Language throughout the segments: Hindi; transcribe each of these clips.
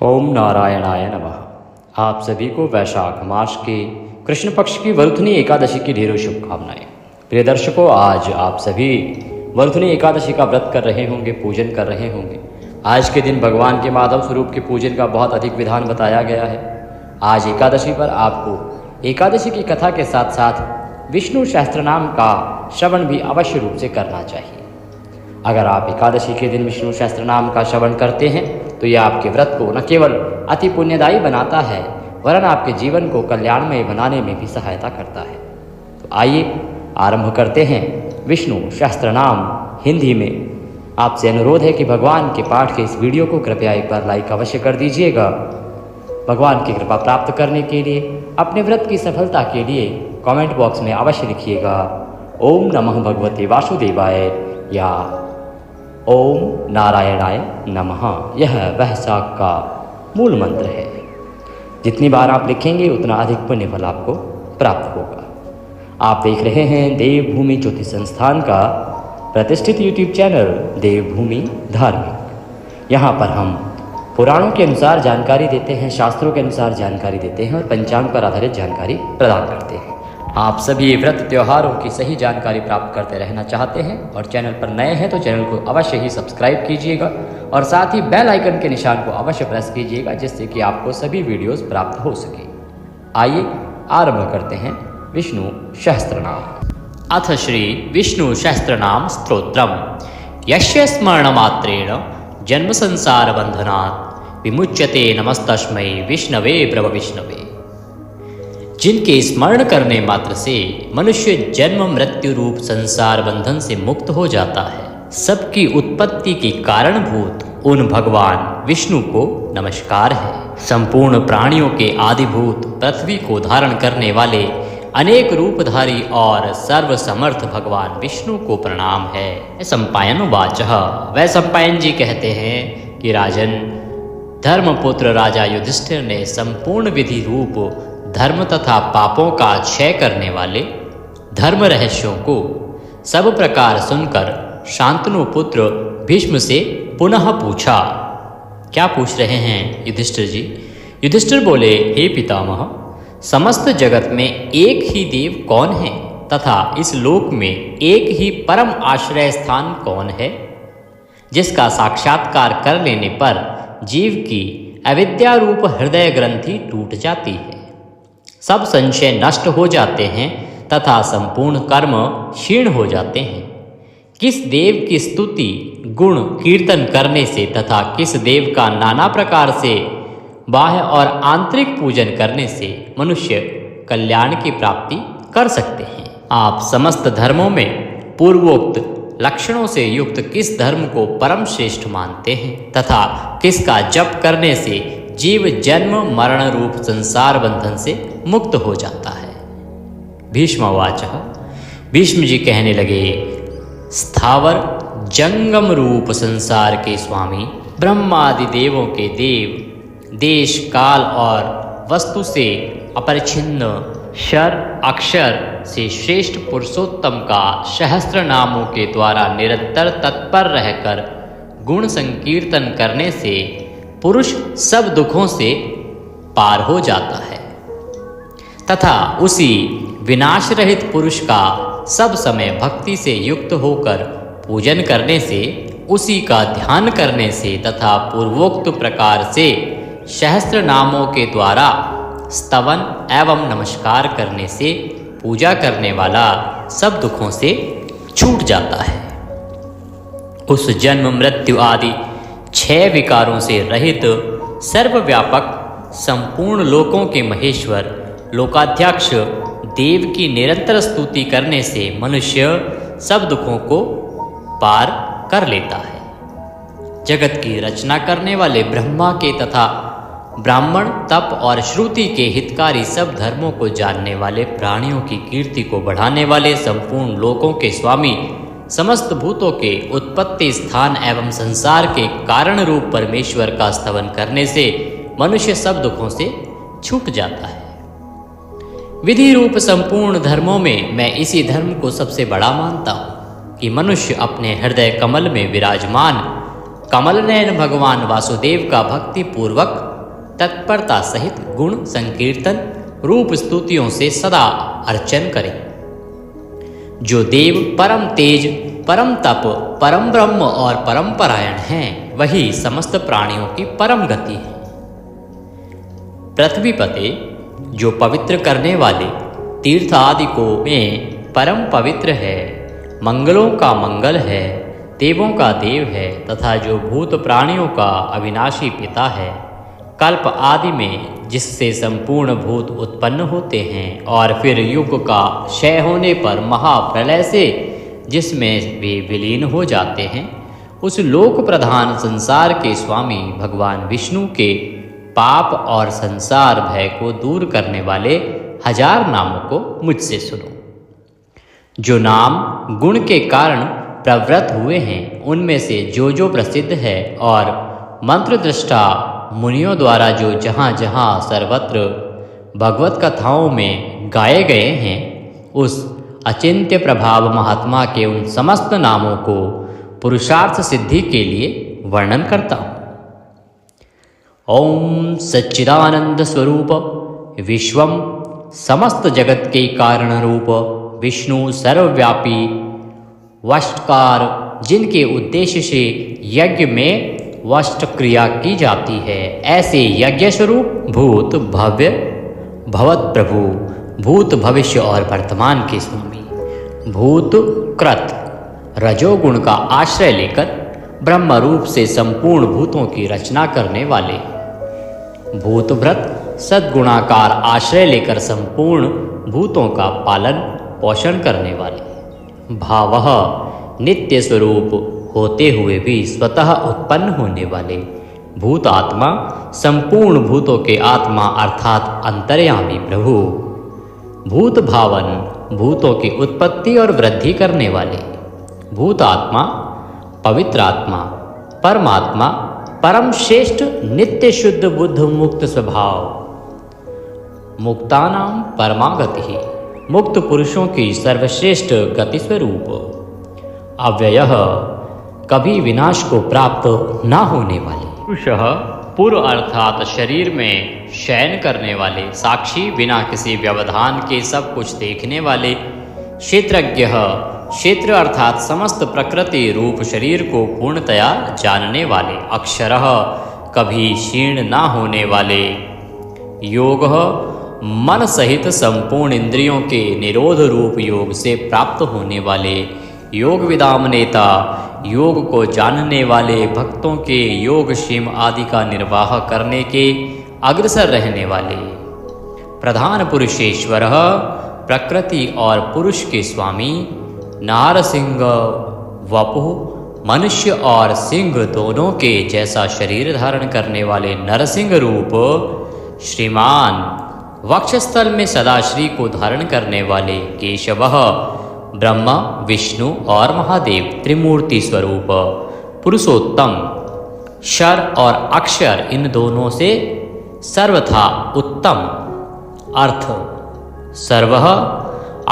ओम नारायणाय नमः। आप सभी को वैशाख मास के कृष्ण पक्ष की वर्धनी एकादशी की ढेरों शुभकामनाएं। प्रिय दर्शकों, आज आप सभी वर्धनी एकादशी का व्रत कर रहे होंगे, पूजन कर रहे होंगे। आज के दिन भगवान के माधव स्वरूप के पूजन का बहुत अधिक विधान बताया गया है। आज एकादशी पर आपको एकादशी की कथा के साथ साथ विष्णु सहस्त्र नाम का श्रवण भी अवश्य रूप से करना चाहिए। अगर आप एकादशी के दिन विष्णु सहस्त्र नाम का श्रवण करते हैं तो यह आपके व्रत को न केवल अति पुण्यदायी बनाता है वरन आपके जीवन को कल्याणमय बनाने में भी सहायता करता है। तो आइए आरंभ करते हैं विष्णु सहस्त्र नाम हिंदी में। आपसे अनुरोध है कि भगवान के पाठ के इस वीडियो को कृपया एक बार लाइक अवश्य कर दीजिएगा। भगवान की कृपा प्राप्त करने के लिए, अपने व्रत की सफलता के लिए कमेंट बॉक्स में अवश्य लिखिएगा ओम नमः भगवते वासुदेवाय या ओम नारायणाय नमः। यह वैशाख का मूल मंत्र है। जितनी बार आप लिखेंगे उतना अधिक पुण्य फल आपको प्राप्त होगा। आप देख रहे हैं देवभूमि ज्योतिष संस्थान का प्रतिष्ठित यूट्यूब चैनल देवभूमि धार्मिक। यहाँ पर हम पुराणों के अनुसार जानकारी देते हैं, शास्त्रों के अनुसार जानकारी देते हैं और पंचांग पर आधारित जानकारी प्रदान करते हैं। आप सभी व्रत त्योहारों की सही जानकारी प्राप्त करते रहना चाहते हैं और चैनल पर नए हैं तो चैनल को अवश्य ही सब्सक्राइब कीजिएगा और साथ ही बेल आइकन के निशान को अवश्य प्रेस कीजिएगा जिससे कि आपको सभी वीडियोस प्राप्त हो सके। आइए आरंभ करते हैं विष्णु सहस्त्रनाम। अथ श्री विष्णु सहस्त्रनाम स्तोत्रम। यस्य स्मरणमात्रेण जन्म संसार बंधनात् विमुच्यते नमस्तस्मै विष्णवे प्रभ विष्णवे। जिनके स्मरण करने मात्र से मनुष्य जन्म मृत्यु रूप संसार बंधन से मुक्त हो जाता है, सबकी उत्पत्ति के कारणभूत उन भगवान विष्णु को नमस्कार है। संपूर्ण प्राणियों के आदिभूत पृथ्वी को धारण करने वाले अनेक रूपधारी और सर्वसमर्थ भगवान विष्णु को प्रणाम है। सम्पायन वाचः। वह सम्पायन जी कहते हैं कि राजन, धर्मपुत्र राजा युधिष्ठिर ने संपूर्ण विधि रूप धर्म तथा पापों का क्षय करने वाले धर्म रहस्यों को सब प्रकार सुनकर शांतनु पुत्र भीष्म से पुनः पूछा। क्या पूछ रहे हैं युधिष्ठिर जी? युधिष्ठिर बोले, हे पितामह, समस्त जगत में एक ही देव कौन है तथा इस लोक में एक ही परम आश्रय स्थान कौन है जिसका साक्षात्कार कर लेने पर जीव की अविद्या रूप हृदय ग्रंथि टूट जाती है, सब संशय नष्ट हो जाते हैं तथा संपूर्ण कर्म क्षीण हो जाते हैं। किस देव की स्तुति गुण कीर्तन करने से तथा किस देव का नाना प्रकार से बाह्य और आंतरिक पूजन करने से मनुष्य कल्याण की प्राप्ति कर सकते हैं। आप समस्त धर्मों में पूर्वोक्त लक्षणों से युक्त किस धर्म को परम श्रेष्ठ मानते हैं तथा किसका जप करने से जीव जन्म मरण रूप संसार बंधन से मुक्त हो जाता है। भीष्मवाचः। भीष्म जी कहने लगे, स्थावर जंगम रूप संसार के स्वामी ब्रह्मादि देवों के देव, देश काल और वस्तु से अपरिच्छिन्न क्षर अक्षर से श्रेष्ठ पुरुषोत्तम का सहस्त्र नामों के द्वारा निरंतर तत्पर रहकर गुण संकीर्तन करने से पुरुष सब दुखों से पार हो जाता है तथा उसी विनाश रहित पुरुष का सब समय भक्ति से युक्त होकर पूजन करने से, उसी का ध्यान करने से तथा पूर्वोक्त प्रकार से सहस्त्र नामों के द्वारा स्तवन एवं नमस्कार करने से पूजा करने वाला सब दुखों से छूट जाता है। उस जन्म मृत्यु आदि 6 विकारों से रहित सर्वव्यापक संपूर्ण लोकों के महेश्वर लोकाध्यक्ष देव की निरंतर स्तुति करने से मनुष्य सब दुखों को पार कर लेता है। जगत की रचना करने वाले ब्रह्मा के तथा ब्राह्मण तप और श्रुति के हितकारी सब धर्मों को जानने वाले, प्राणियों की कीर्ति को बढ़ाने वाले, संपूर्ण लोकों के स्वामी, समस्त भूतों के उत्पत्ति स्थान एवं संसार के कारण रूप परमेश्वर का स्तवन करने से मनुष्य सब दुखों से छूट जाता है। विधि रूप संपूर्ण धर्मों में मैं इसी धर्म को सबसे बड़ा मानता हूँ कि मनुष्य अपने हृदय कमल में विराजमान कमल नयन भगवान वासुदेव का भक्ति पूर्वक तत्परता सहित गुण संकीर्तन रूप स्तुतियों से सदा अर्चन करें। जो देव परम तेज, परम तप, परम ब्रह्म और परम परायण हैं, वही समस्त प्राणियों की परम गति है। पृथ्वीपते, जो पवित्र करने वाले तीर्थ आदि को में परम पवित्र है, मंगलों का मंगल है, देवों का देव है तथा जो भूत प्राणियों का अविनाशी पिता है, कल्प आदि में जिससे संपूर्ण भूत उत्पन्न होते हैं और फिर युग का क्षय होने पर महाप्रलय से जिसमें वे विलीन हो जाते हैं, उस लोक प्रधान संसार के स्वामी भगवान विष्णु के पाप और संसार भय को दूर करने वाले 1000 नामों को मुझसे सुनो। जो नाम गुण के कारण प्रवृत्त हुए हैं, उनमें से जो प्रसिद्ध है और मंत्र दृष्टा मुनियों द्वारा जो जहाँ जहाँ सर्वत्र भगवत कथाओं में गाए गए हैं, उस अचिंत्य प्रभाव महात्मा के उन समस्त नामों को पुरुषार्थ सिद्धि के लिए वर्णन करता हूँ। ओम सच्चिदानंद स्वरूप विश्वम, समस्त जगत के कारण रूप विष्णु सर्वव्यापी वष्टकार, जिनके उद्देश्य से यज्ञ में वष्ट क्रिया की जाती है, ऐसे यज्ञ स्वरूप भूत भव्य भवत प्रभु, भूत भविष्य और वर्तमान के स्वामी, भूत कृत रजोगुण का आश्रय लेकर ब्रह्म रूप से संपूर्ण भूतों की रचना करने वाले, भूतव्रत सद्गुणाकार आश्रय लेकर संपूर्ण भूतों का पालन पोषण करने वाले, भावः नित्य स्वरूप होते हुए भी स्वतः उत्पन्न होने वाले, भूत आत्मा संपूर्ण भूतों के आत्मा अर्थात अंतर्यामी प्रभु, भूत भावन भूतों की उत्पत्ति और वृद्धि करने वाले, भूत आत्मा पवित्र आत्मा परमात्मा परम श्रेष्ठ नित्य शुद्ध बुद्ध मुक्त स्वभाव, मुक्तानाम परमागति, मुक्त पुरुषों की सर्वश्रेष्ठ गति स्वरूप, अव्ययः कभी विनाश को प्राप्त न होने वाले, पुरुषः पूर्व अर्थात शरीर में शयन करने वाले, साक्षी बिना किसी व्यवधान के सब कुछ देखने वाले, क्षेत्रज्ञः क्षेत्र अर्थात समस्त प्रकृति रूप शरीर को पूर्णतया जानने वाले, अक्षरः कभी क्षीण न होने वाले, योगः मन सहित संपूर्ण इंद्रियों के निरोध रूप योग से प्राप्त होने वाले, योग विदाम नेता योग को जानने वाले, भक्तों के योग क्षेम आदि का निर्वाह करने के अग्रसर रहने वाले, प्रधान पुरुषेश्वर प्रकृति और पुरुष के स्वामी, नारसिंह वपुः मनुष्य और सिंह दोनों के जैसा शरीर धारण करने वाले नरसिंह रूप, श्रीमान वक्षस्थल में सदाश्री को धारण करने वाले, केशवः ब्रह्मा विष्णु और महादेव त्रिमूर्ति स्वरूप, पुरुषोत्तम शर और अक्षर इन दोनों से सर्वथा उत्तम, अर्थ सर्वः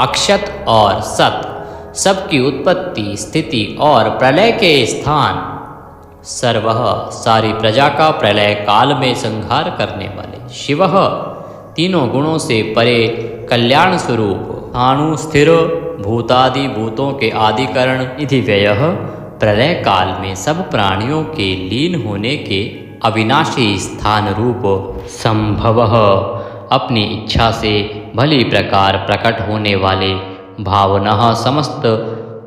अक्षत और सत सबकी उत्पत्ति स्थिति और प्रलय के स्थान, सर्वः सारी प्रजा का प्रलय काल में संहार करने वाले, शिवः तीनों गुणों से परे कल्याण स्वरूप, अणु स्थिर भूतादि भूतों के आदिकरण, निधि व्ययः प्रलय काल में सब प्राणियों के लीन होने के अविनाशी स्थान रूप, संभवः अपनी इच्छा से भली प्रकार प्रकट होने वाले, भावनः समस्त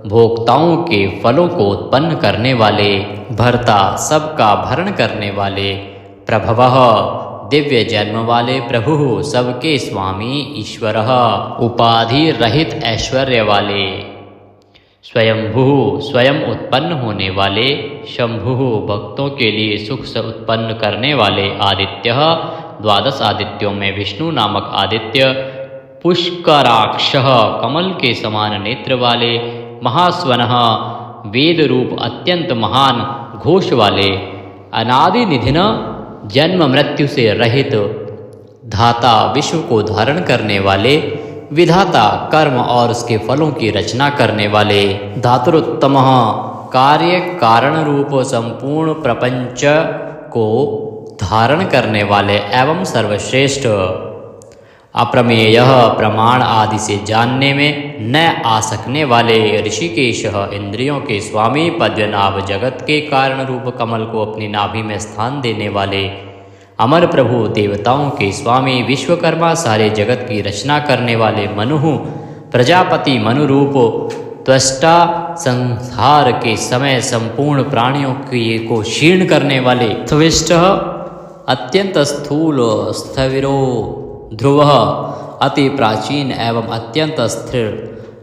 भोक्ताओं के फलों को उत्पन्न करने वाले, भर्ता सबका भरण करने वाले, प्रभवः दिव्य जन्म वाले प्रभु सबके स्वामी ईश्वरः उपाधि रहित ऐश्वर्य वाले, स्वयंभू स्वयं उत्पन्न होने वाले, शंभु भक्तों के लिए सुख से उत्पन्न करने वाले, आदित्यः 12 आदित्यों में विष्णु नामक आदित्य, पुष्कराक्षः कमल के समान नेत्र वाले, महास्वनः वेद रूप अत्यंत महान घोष वाले, अनादि निधिन जन्म मृत्यु से रहित, धाता विश्व को धारण करने वाले, विधाता कर्म और उसके फलों की रचना करने वाले, धातुरुत्तमः कार्य कारण रूप संपूर्ण प्रपंच को धारण करने वाले एवं सर्वश्रेष्ठ, अप्रमेय, प्रमाण आदि से जानने में न आ सकने वाले ऋषिकेश, इंद्रियों के स्वामी, पद्मनाभ, जगत के कारण रूप कमल को अपनी नाभि में स्थान देने वाले, अमर प्रभु, देवताओं के स्वामी, विश्वकर्मा, सारे जगत की रचना करने वाले, मनु, प्रजापति, मनुरूप, त्वष्टा, संहार के समय संपूर्ण प्राणियों को क्षीण करने वाले, त्विष्ट, अत्यंत स्थूल, स्थविरो, ध्रुव, अति प्राचीन एवं अत्यंत स्थिर,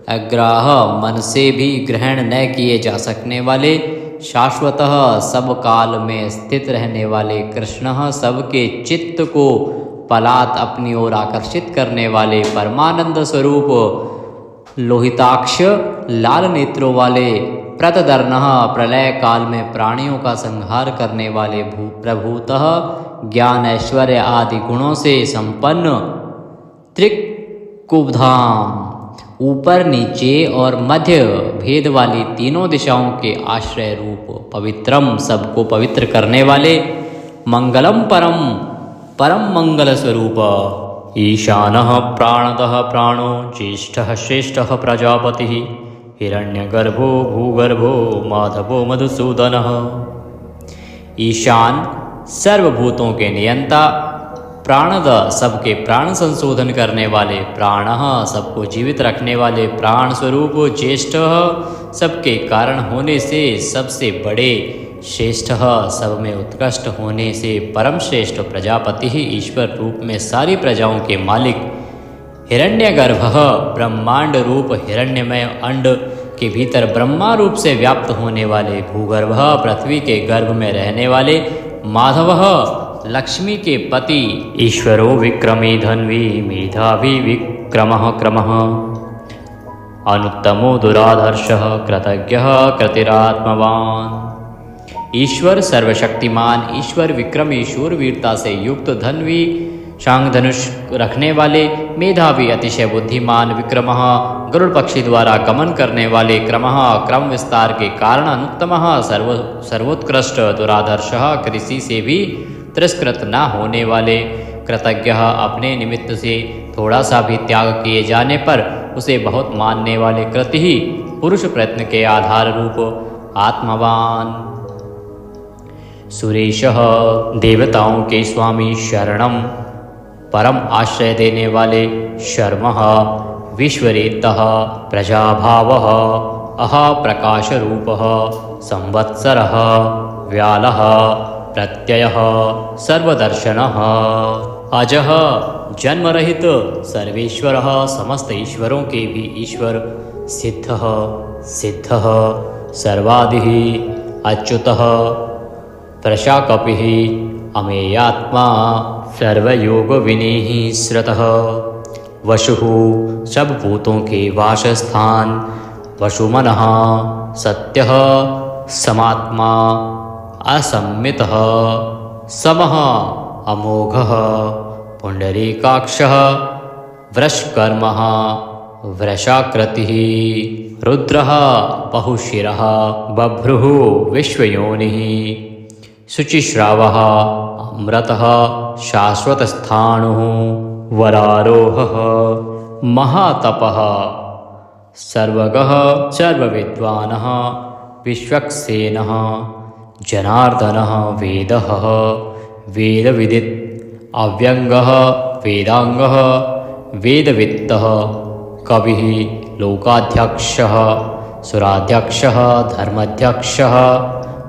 अग्राह, मन से भी ग्रहण न किए जा सकने वाले, शाश्वतः, सब काल में स्थित रहने वाले, कृष्ण, सबके चित्त को पलात अपनी ओर आकर्षित करने वाले, परमानंद स्वरूप, लोहिताक्ष, लाल नेत्रों वाले, प्रतदर्णः, प्रलय काल में प्राणियों का संहार करने वाले, प्रभूतः, ज्ञान, ऐश्वर्य आदि गुणों से संपन्न, त्रिकुबधाम, ऊपर नीचे और मध्य भेद वाली तीनों दिशाओं के आश्रय रूप, पवित्रम, सबको पवित्र करने वाले, मंगलम परम, परम मंगल स्वरूप, ईशानः प्राणतः प्राणो, ज्येष्ठः श्रेष्ठः प्रजापतिः, हिरण्यगर्भो भूगर्भो, माधवो मधुसूदनः। ईशान, सर्वभूतों के नियंता, प्राणद, सबके प्राण संशोधन करने वाले, प्राणः, सबको जीवित रखने वाले, प्राण स्वरूप, ज्येष्ठ, सबके कारण होने से सबसे बड़े, श्रेष्ठ, सब में उत्कृष्ट होने से परम श्रेष्ठ, प्रजापति ही ईश्वर रूप में सारी प्रजाओं के मालिक, हिरण्यगर्भ, ब्रह्मांड रूप हिरण्यमय अंड के भीतर ब्रह्मा रूप से व्याप्त होने वाले, भूगर्भ, पृथ्वी के गर्भ में रहने वाले, माधव, लक्ष्मी के पति, ईश्वरो विक्रमी धन्वी, मेधावी विक्रमः क्रमः, अनुत्तमो दुराधर्षः, कृतज्ञः कृतिरात्मवान। ईश्वर सर्वशक्तिमान, ईश्वर विक्रमी, शूरवीरता से युक्त, धन्वी, शांग धनुष रखने वाले, मेधावी, अतिशय बुद्धिमान, विक्रमः, गरुड़ पक्षी द्वारा गमन करने वाले, क्रमः, क्रम विस्तार के कारण, अनुत्तमः, सर्वोत्कृष्ट, दुराधर्षः, किसी से भी तिरस्कृत न होने वाले, कृतज्ञः, अपने निमित्त से थोड़ा सा भी त्याग किए जाने पर उसे बहुत मानने वाले, कृति ही, पुरुष प्रयत्न के आधार रूप, आत्मवान। सुरेशः, देवताओं के स्वामी, शरणम, परम आश्रय देने वाले, शर्मः, विश्वरेतः, प्रजाभावः, अह प्रकाशरूपः, संवत्सरः, व्यालः, प्रत्ययः, सर्वदर्शनः, अजः, जन्मरहित, सर्वेश्वरः, समस्त ईश्वरों के भी ईश्वर, सिद्धः, सिद्धः, सर्वादिः, अच्युतः, प्रशाकपिः, अमेयात्मा, सर्वयोग विनीः श्रतः, वशुः, सब भूतों के वासस्थान, वशुमनः, सत्यः, समात्मा, असम्मितः, समः, अमोघः, पुंडरीकाक्षः, वृषकर्मः, वृषाकृतिः, रुद्रः, बहुशिरः, बभ्रुः, विश्वयोनिः, शुचिश्रावः, अमृतः, शाश्वतस्थाणुः, वरारोहः, महातपः, सर्वगः, सर्वविद्वानः, विश्वक्सेनः, जनार्दनः, वेदः, वेदविदित्, अव्यंगः, वेदांगः, वेदवित्तः, कविः, लोकाध्यक्षः, सुराध्यक्षः, धर्माध्यक्षः,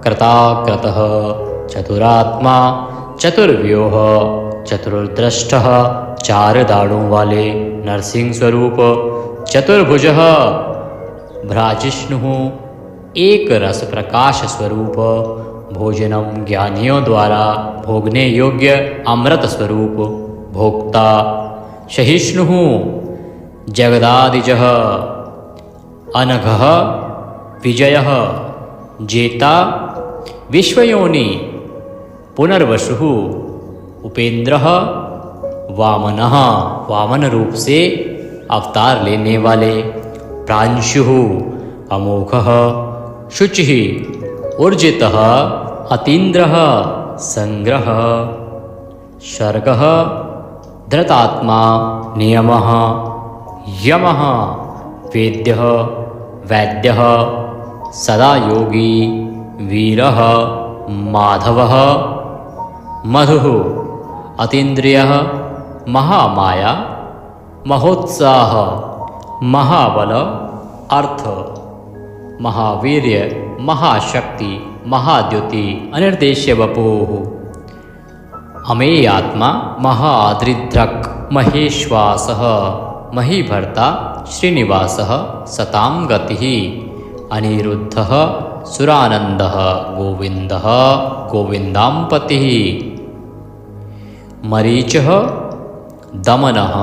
कृताकृतः, चतुरात्मा, चतुर्व्यूह, चतुर्द्रष्टः, चार दाढ़ों वाले, नरसिंह स्वरूप, चतुर्भुजः, भ्राजिष्णुः, एक रस प्रकाश स्वरूप, भोजनम, ज्ञानियों द्वारा भोगने योग्य अमृत स्वरूप, भोक्ता, सहिष्णुः, जगदादिजः, अनघः, विजयः, जेता, विश्वयोनि, पुनर्वसुः, उपेंद्रः, वामनः, वामन रूप से अवतार लेने वाले, प्रांशुः, अमोघः, शुचिः, ऊर्जितः, अतीन्द्रः, संग्रह सर्गः धृतात्मा नियमः यमः वेद्यः वैद्यः सदा योगी वीरः माधवः मधुः अतीन्द्रियः महामाया महोत्साह महाबल अर्थ महावीर्य महाशक्ति महाद्युति अनिर्देश्य वपुः अमेयात्मा महादृद्रक् महेश्वासः महीभर्ता श्रीनिवासः सतां गतिः अनिरुद्धः सुरानन्दः गोविन्दः गोविन्दाम्पतिः मरीचः दमनः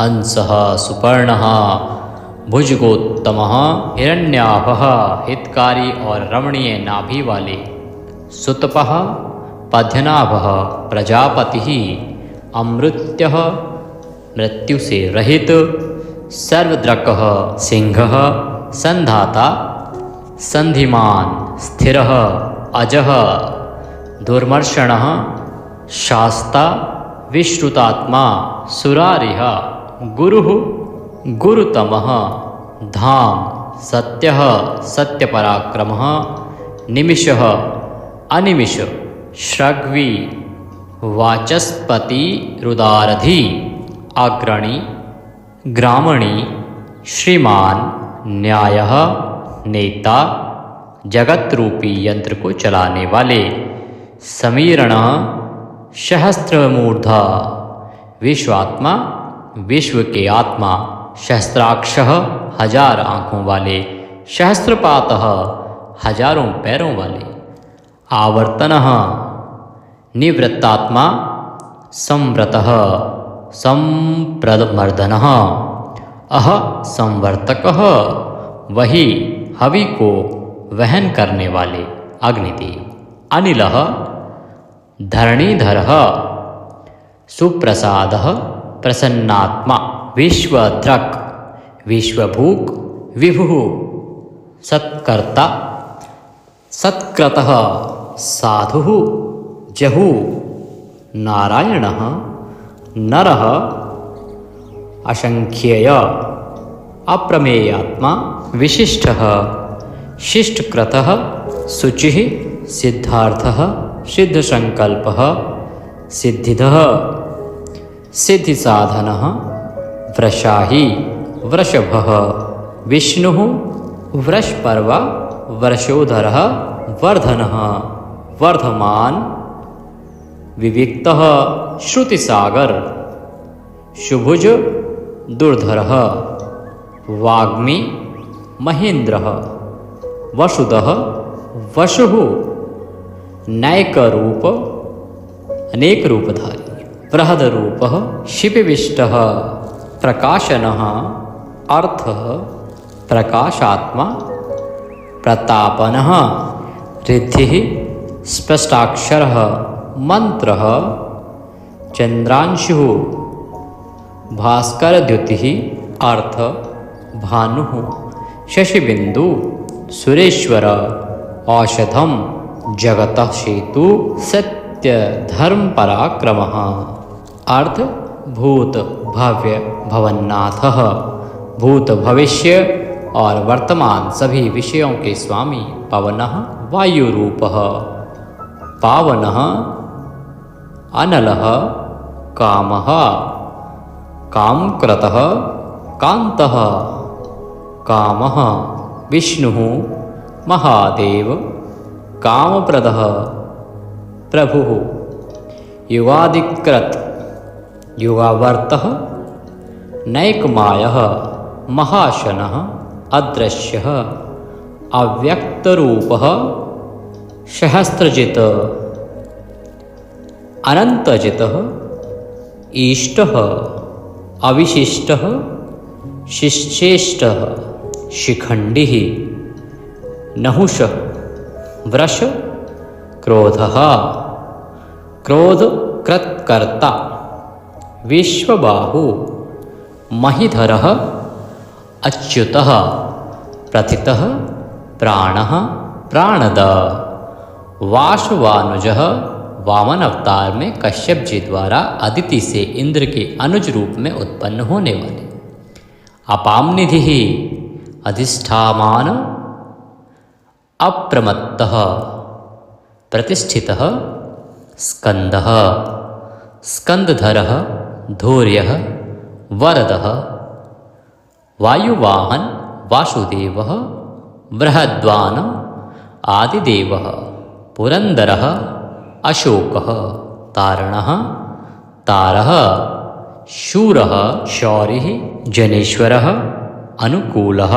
हंसः सुपर्णः भुजगोत्तमः हिरण्याभः हितकारी और रमणीय नाभि वाले सुतपः पद्यनाभः प्रजापतिः अमृत्यः मृत्यु से रहित सर्वद्रकः सिंहः संधाता संधिमान स्थिरः अजः दुर्मर्षणः शास्ता विश्रुतात्मा सुरारिः गुरुः गुरुतमः धाम सत्यः सत्यपराक्रमः निमिषः अनिमिष श्रग्वी वाचस्पति रुदारधि अग्रणी ग्रामणी श्रीमान न्यायः नेता जगत रूपी यंत्र को चलाने वाले समीरण सहस्त्रमूर्धा विश्वात्मा विश्व के आत्मा सहस्त्राक्षः हजार आँखों वाले सहस्त्रपातः हजारों पैरों वाले आवर्तनः निवृत्तात्मा संव्रतः संप्रमर्दनः अह संवर्तकः वही हवि को वहन करने वाले अग्निदेव अनिलः धरणीधरः सुप्रसादः प्रसन्नात्मा विश्वद्रक विश्वभूक विभुः सत्कर्ता सत्कृतः साधुः जहु नारायणः नरः असंख्येय अप्रमेयात्मा विशिष्टः शिष्टकृतः शुचिः सिद्धार्थः सिद्धसंकल्पः सिद्धिदः सिद्धिसाधनः वृषाही वृषभः विष्णुः वृषपर्वा वर्षोधरः वर्धनः वर्धमान विविक्तः श्रुतिसागर शुभुज दुर्धरः वाग्मी महेन्द्रः वसुदः वसुः नैकरूप अनेक रूपधारी बृहद रूपः शिपिविष्टः प्रकाशनः अर्थः प्रकाशात्मा प्रतापनः रिद्धिः स्पष्टाक्षरः मंत्रः चंद्रांशुः भास्करद्युतिः अर्थ भानुः शशिबिंदु सुरेश्वर औषधम जगतः सेतु सत्य धर्म पराक्रमः अर्थ भूत भव्य भवन्नाथः भूत भविष्य और वर्तमान सभी विषयों के स्वामी पवनः वायुरूपः पावनः अनलः कामः कामकृतः कान्तः कामः विष्णुः महादेव कामप्रदः प्रभुः युगादिकृत युगावर्तः नैकमायः महाशनः अदृश्यः अव्यक्तरूपः सहस्रजित अनंतजितः ईष्टः अविशिष्टः शिश्रेष्ठः शिखंडिः नहुषः वृष क्रोधः क्रोधकृत्कर्ता विश्वबाहु महीधरः अच्युतः प्रथितः प्राणः प्राणद वासवानुजः वामन अवतार में कश्यप जी द्वारा अदिति से इंद्र के अनुज रूप में उत्पन्न होने वाले। अपाम निधि अधिष्ठामान अप्रमत्तः प्रतिष्ठितः स्कंदः स्कंदधरः धौर्यः वरदः वायुवाहन वासुदेवः बृहद्वान आदिदेवः पुरंदरः अशोकः तारणः तारः शूरः शौरिः जनेश्वरः अनुकूलः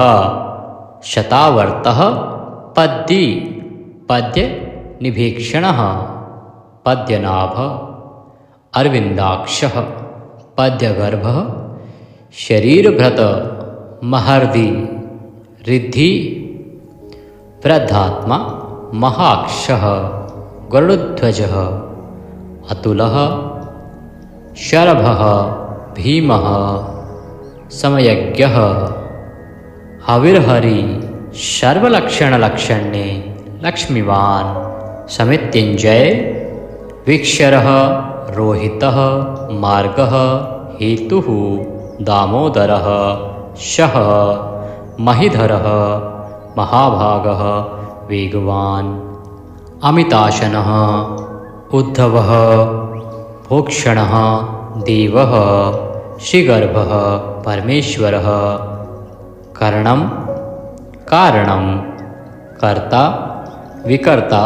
शतावर्तः पद्दी पद्य निभीक्षणः पद्यनाभ अरविंदाक्षः पद्यगर्भः शरीरभृत महर्दि रिद्धि वृद्धात्मा महाक्षः गरुड़ध्वजः अतुलः शरभः भीमः समयज्ञः हविर्हरि सर्वलक्षणलक्षण्ये लक्ष्मीवान् समित्यञ्जय विक्षरः रोहितः मार्गः हेतुः दामोदरः शः महिधरः महाभागः वेगवान् अमिताशनः उद्धवः भोक्षणः देवः श्रीगर्भः परमेश्वरः कर्णं कारणं कर्ता विकर्ता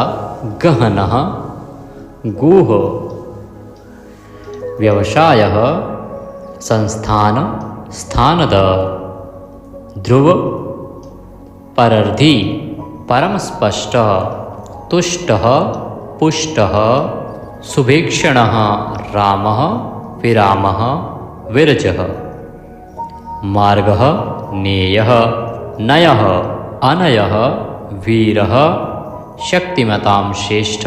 गहनः गुह व्यवसायः संस्थान स्थानद ध्रुव परर्धि परमस्पष्ट तुष्टः पुष्टः सुभीक्षणः रामः विरामः विरजः मार्गः नेयः नयः अनयः वीरः शक्तिमतां श्रेष्ठ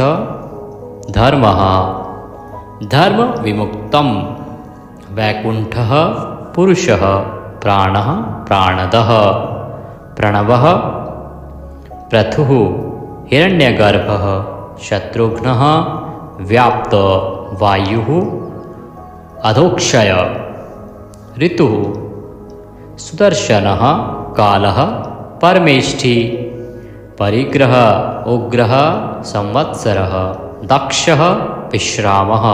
धर्मः धर्म विमुक्तं वैकुंठः पुरुषः प्राणः प्राणदः प्रणवः पृथुः हिरण्यगर्भः शत्रुघ्नः व्याप्त वायुः अधोक्षय ऋतुः सुदर्शनः कालः परमेष्ठी परिग्रह उग्रः संवत्सरः दक्षः विश्रामः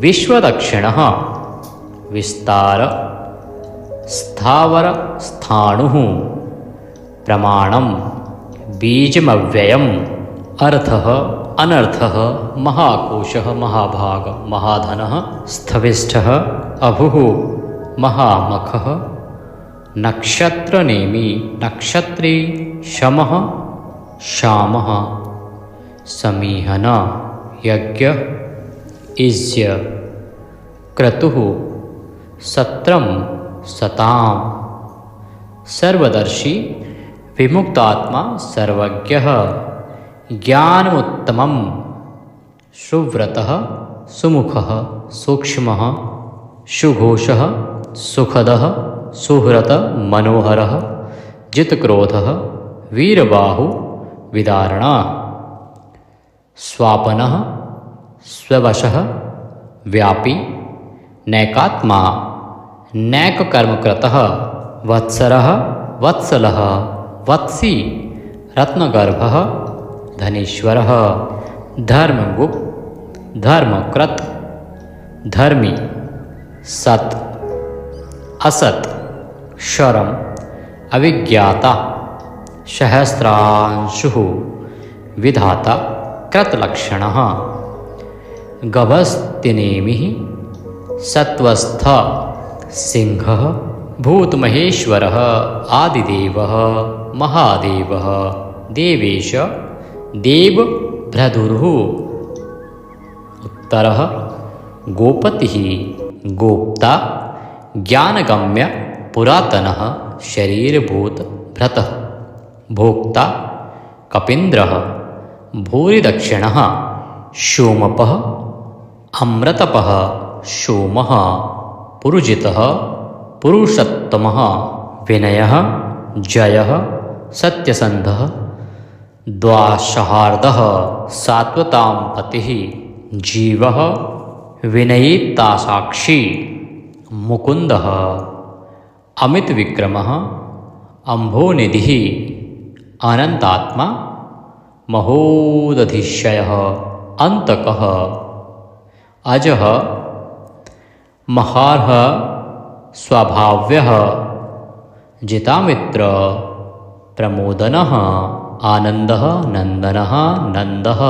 विश्वदक्षिणः विस्तार स्थावर स्थाणुः प्रमाणं बीजमव्ययम् अर्थः अनर्थः महाकोशः महाभाग महाधनः स्थविष्ठः अभुः महामखः नक्षत्रनेमी नक्षत्री शमः शामः समीहन यज्ञ इज्य क्रतुः सत्रम सताम सर्वदर्शी विमुक्तात्मा सर्वज्ञः ज्ञानमुत्तमं सुव्रतः सुमुखः सूक्ष्मः सुघोषः सुखदः सुहृत मनोहरः जितक्रोधः वीरबाहु विदारणा स्वापनः स्ववशः व्यापी नैकात्मा नैककर्मकृतः वत्सरः वत्सलः वत्सी रत्नगर्भः धनेश्वरः धर्मगुप्त धर्मकृत धर्मी सत असत शरम अविज्ञाता सहस्रांशुः विधाता कृतलक्षणः गभस्तिनेमिः सत्वस्थ सिंहः भूतमहेश्वरः आदिदेवः महादेवः देवेश देवभ्रदुरुः उत्तरः गोपतिः गोप्ता ज्ञानगम्य पुरातनः शरीरभूत भ्रतः भोक्ता कपीन्द्रः भूरिदक्षिणः सोमपः अमृतपः सोमः पुरुजितः पुरुषोत्तमः विनयः जयः सत्यसन्धः द्वाशहार्दः सात्वतां पतिः जीवः विनयिता साक्षी मुकुंदः अमित विक्रमः अम्भोनिधिः अनंतात्मा महोदधिशयः अंतकः अजः महार्ह स्वभाव्यः जितामित्र प्रमोदनः आनंदः नंदनः नंदः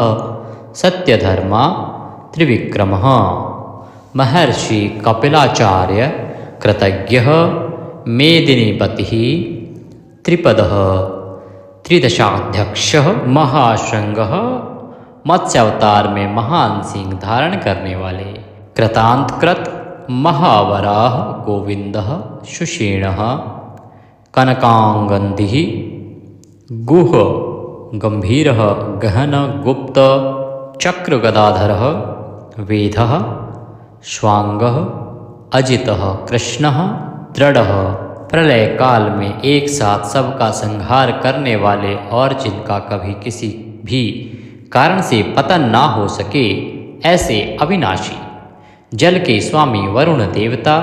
सत्यधर्मा त्रिविक्रमः महर्षि कपिलाचार्य कृतज्ञः मेदिनीपतिः त्रिपदः त्रिदशाध्यक्षः महाशृंगः मत्स्यावतार में महान सिंह धारण करने वाले कृतांतकृत महावराह गोविंदः सुषेणः कनकांगंधिः गुह गंभीरः गहन गुप्त चक्र गदाधरः वेदः श्वांगः अजितः कृष्णः दृढ़ः प्रलय काल में एक साथ सबका संहार करने वाले और जिनका कभी किसी भी कारण से पतन ना हो सके ऐसे अविनाशी जल के स्वामी वरुण देवता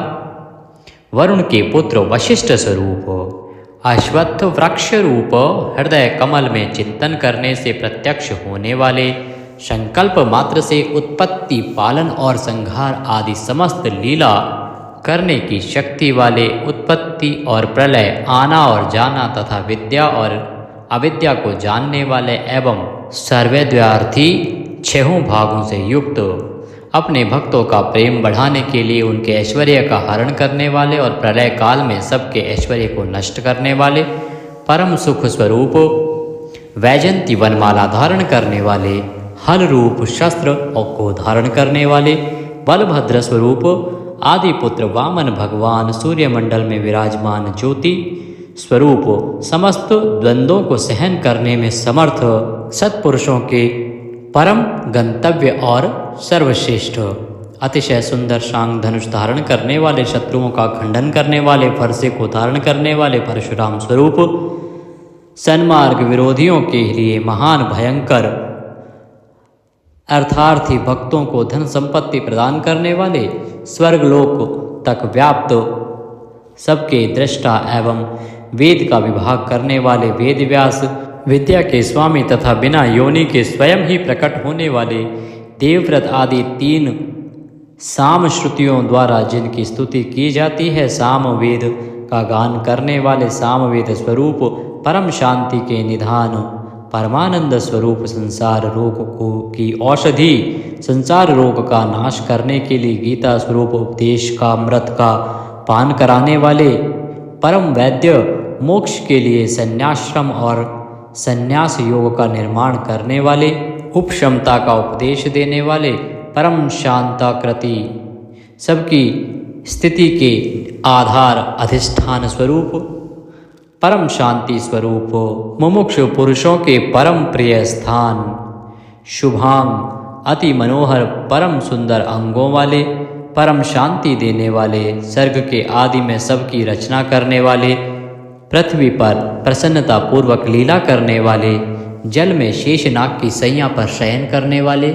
वरुण के पुत्र वशिष्ठ स्वरूप अश्वत्थ वृक्ष रूप हृदय कमल में चिंतन करने से प्रत्यक्ष होने वाले संकल्प मात्र से उत्पत्ति पालन और संहार आदि समस्त लीला करने की शक्ति वाले उत्पत्ति और प्रलय आना और जाना तथा विद्या और अविद्या को जानने वाले एवं सर्वैद्वार्थी छहों भागों से युक्त अपने भक्तों का प्रेम बढ़ाने के लिए उनके ऐश्वर्य का हरण करने वाले और प्रलय काल में सबके ऐश्वर्य को नष्ट करने वाले परम सुख स्वरूप वैजंती वनमाला धारण करने वाले हल रूप शस्त्र को धारण करने वाले बलभद्र स्वरूप आदि पुत्र वामन भगवान सूर्यमंडल में विराजमान ज्योति स्वरूप समस्त द्वंद्वों को सहन करने में समर्थ सत्पुरुषों के परम गंतव्य और सर्वश्रेष्ठ अतिशय सुंदर शांग धनुष धारण करने वाले शत्रुओं का खंडन करने वाले फरसे को धारण करने वाले परशुराम स्वरूप सन्मार्ग विरोधियों के लिए महान भयंकर अर्थार्थी भक्तों को धन संपत्ति प्रदान करने वाले स्वर्गलोक तक व्याप्त सबके दृष्टा एवं वेद का विभाग करने वाले वेद व्यास विद्या के स्वामी तथा बिना योनि के स्वयं ही प्रकट होने वाले देवव्रत आदि 3 साम श्रुतियों द्वारा जिनकी स्तुति की जाती है सामवेद का गान करने वाले सामवेद स्वरूप परम शांति के निधान परमानंद स्वरूप संसार रोग को की औषधि संसार रोग का नाश करने के लिए गीता स्वरूप उपदेश का अमृत का पान कराने वाले परम वैद्य मोक्ष के लिए संन्याश्रम और संन्यास योग का निर्माण करने वाले उपशमता का उपदेश देने वाले परम शांताकृति सबकी स्थिति के आधार अधिष्ठान स्वरूप परम शांति स्वरूप मुमुक्ष पुरुषों के परम प्रिय स्थान शुभांग अति मनोहर परम सुंदर अंगों वाले परम शांति देने वाले सर्ग के आदि में सबकी रचना करने वाले पृथ्वी पर प्रसन्नता पूर्वक लीला करने वाले जल में शेषनाग की सैया पर शयन करने वाले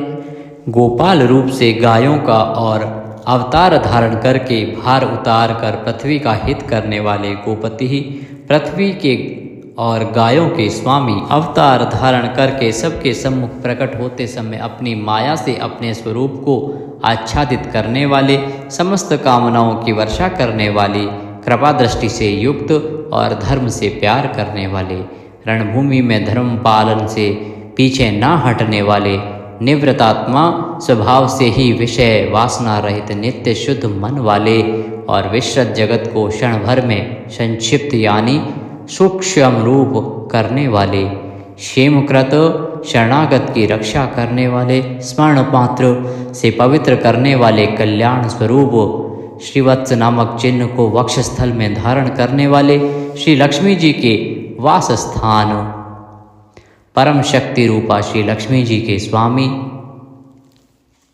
गोपाल रूप से गायों का और अवतार धारण करके भार उतार कर पृथ्वी का हित करने वाले गोपति ही पृथ्वी के और गायों के स्वामी अवतार धारण करके सबके सम्मुख प्रकट होते समय अपनी माया से अपने स्वरूप को आच्छादित करने वाले समस्त कामनाओं की वर्षा करने वाले कृपा दृष्टि से युक्त और धर्म से प्यार करने वाले रणभूमि में धर्म पालन से पीछे ना हटने वाले निवृत्तात्मा स्वभाव से ही विषय वासना रहित नित्य शुद्ध मन वाले और विश्रत जगत को क्षण भर में संक्षिप्त यानी सूक्ष्म रूप करने वाले क्षेमकृत शरणागत की रक्षा करने वाले स्मरण पात्र से पवित्र करने वाले कल्याण स्वरूप श्रीवत्स नामक चिन्ह को वक्षस्थल में धारण करने वाले श्री लक्ष्मी जी के वास स्थान परम शक्ति रूपा श्री लक्ष्मी जी के स्वामी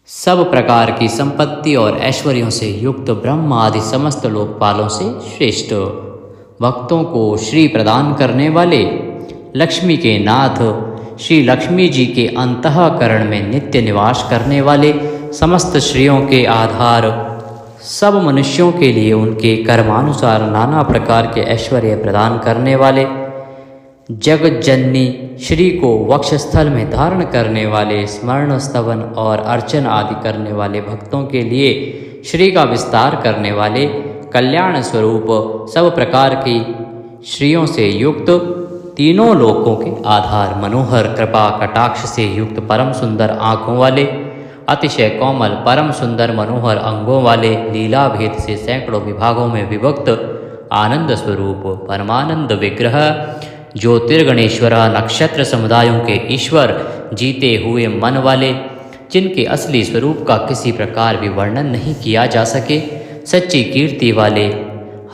सब प्रकार की संपत्ति और ऐश्वर्यों से युक्त ब्रह्म आदि समस्त लोकपालों से श्रेष्ठ भक्तों को श्री प्रदान करने वाले लक्ष्मी के नाथ श्री लक्ष्मी जी के अंतःकरण में नित्य निवास करने वाले, समस्त श्रेयों के आधार, सब मनुष्यों के लिए उनके कर्मानुसार नाना प्रकार के ऐश्वर्य प्रदान करने वाले, जगत जननी श्री को वक्षस्थल में धारण करने वाले, स्मरण स्तवन और अर्चन आदि करने वाले भक्तों के लिए श्री का विस्तार करने वाले, कल्याण स्वरूप सब प्रकार की श्रियों से युक्त, तीनों लोकों के आधार, मनोहर कृपा कटाक्ष से युक्त, परम सुंदर आँखों वाले, अतिशय कोमल परम सुंदर मनोहर अंगों वाले, लीला भेद से सैकड़ों विभागों में विभक्त, आनंद स्वरूप परमानंद विग्रह, ज्योतिर्गणेश्वर, नक्षत्र समुदायों के ईश्वर, जीते हुए मन वाले, जिनके असली स्वरूप का किसी प्रकार भी वर्णन नहीं किया जा सके, सच्ची कीर्ति वाले,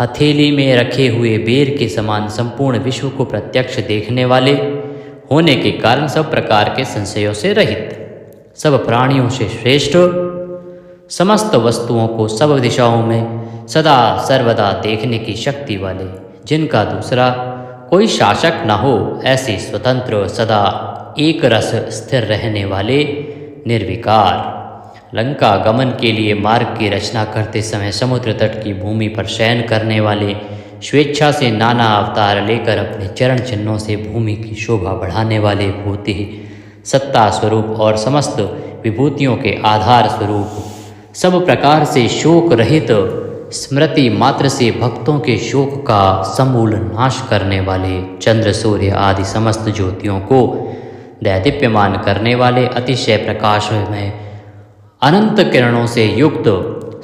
हथेली में रखे हुए बेर के समान संपूर्ण विश्व को प्रत्यक्ष देखने वाले होने के कारण सब प्रकार के संशयों से रहित, सब प्राणियों से श्रेष्ठ, समस्त वस्तुओं को सब दिशाओं में सदा सर्वदा देखने की शक्ति वाले, जिनका दूसरा कोई शासक न हो, ऐसे स्वतंत्र सदा एक रस स्थिर रहने वाले, निर्विकार, लंका गमन के लिए मार्ग की रचना करते समय समुद्र तट की भूमि पर शयन करने वाले, स्वेच्छा से नाना अवतार लेकर अपने चरण चिन्हों से भूमि की शोभा बढ़ाने वाले, भूति सत्ता स्वरूप और समस्त विभूतियों के आधार स्वरूप, सब प्रकार से शोक रहित, स्मृति मात्र से भक्तों के शोक का समूल नाश करने वाले, चंद्र सूर्य आदि समस्त ज्योतियों को दैदीप्यमान करने वाले, अतिशय प्रकाश में अनंत किरणों से युक्त,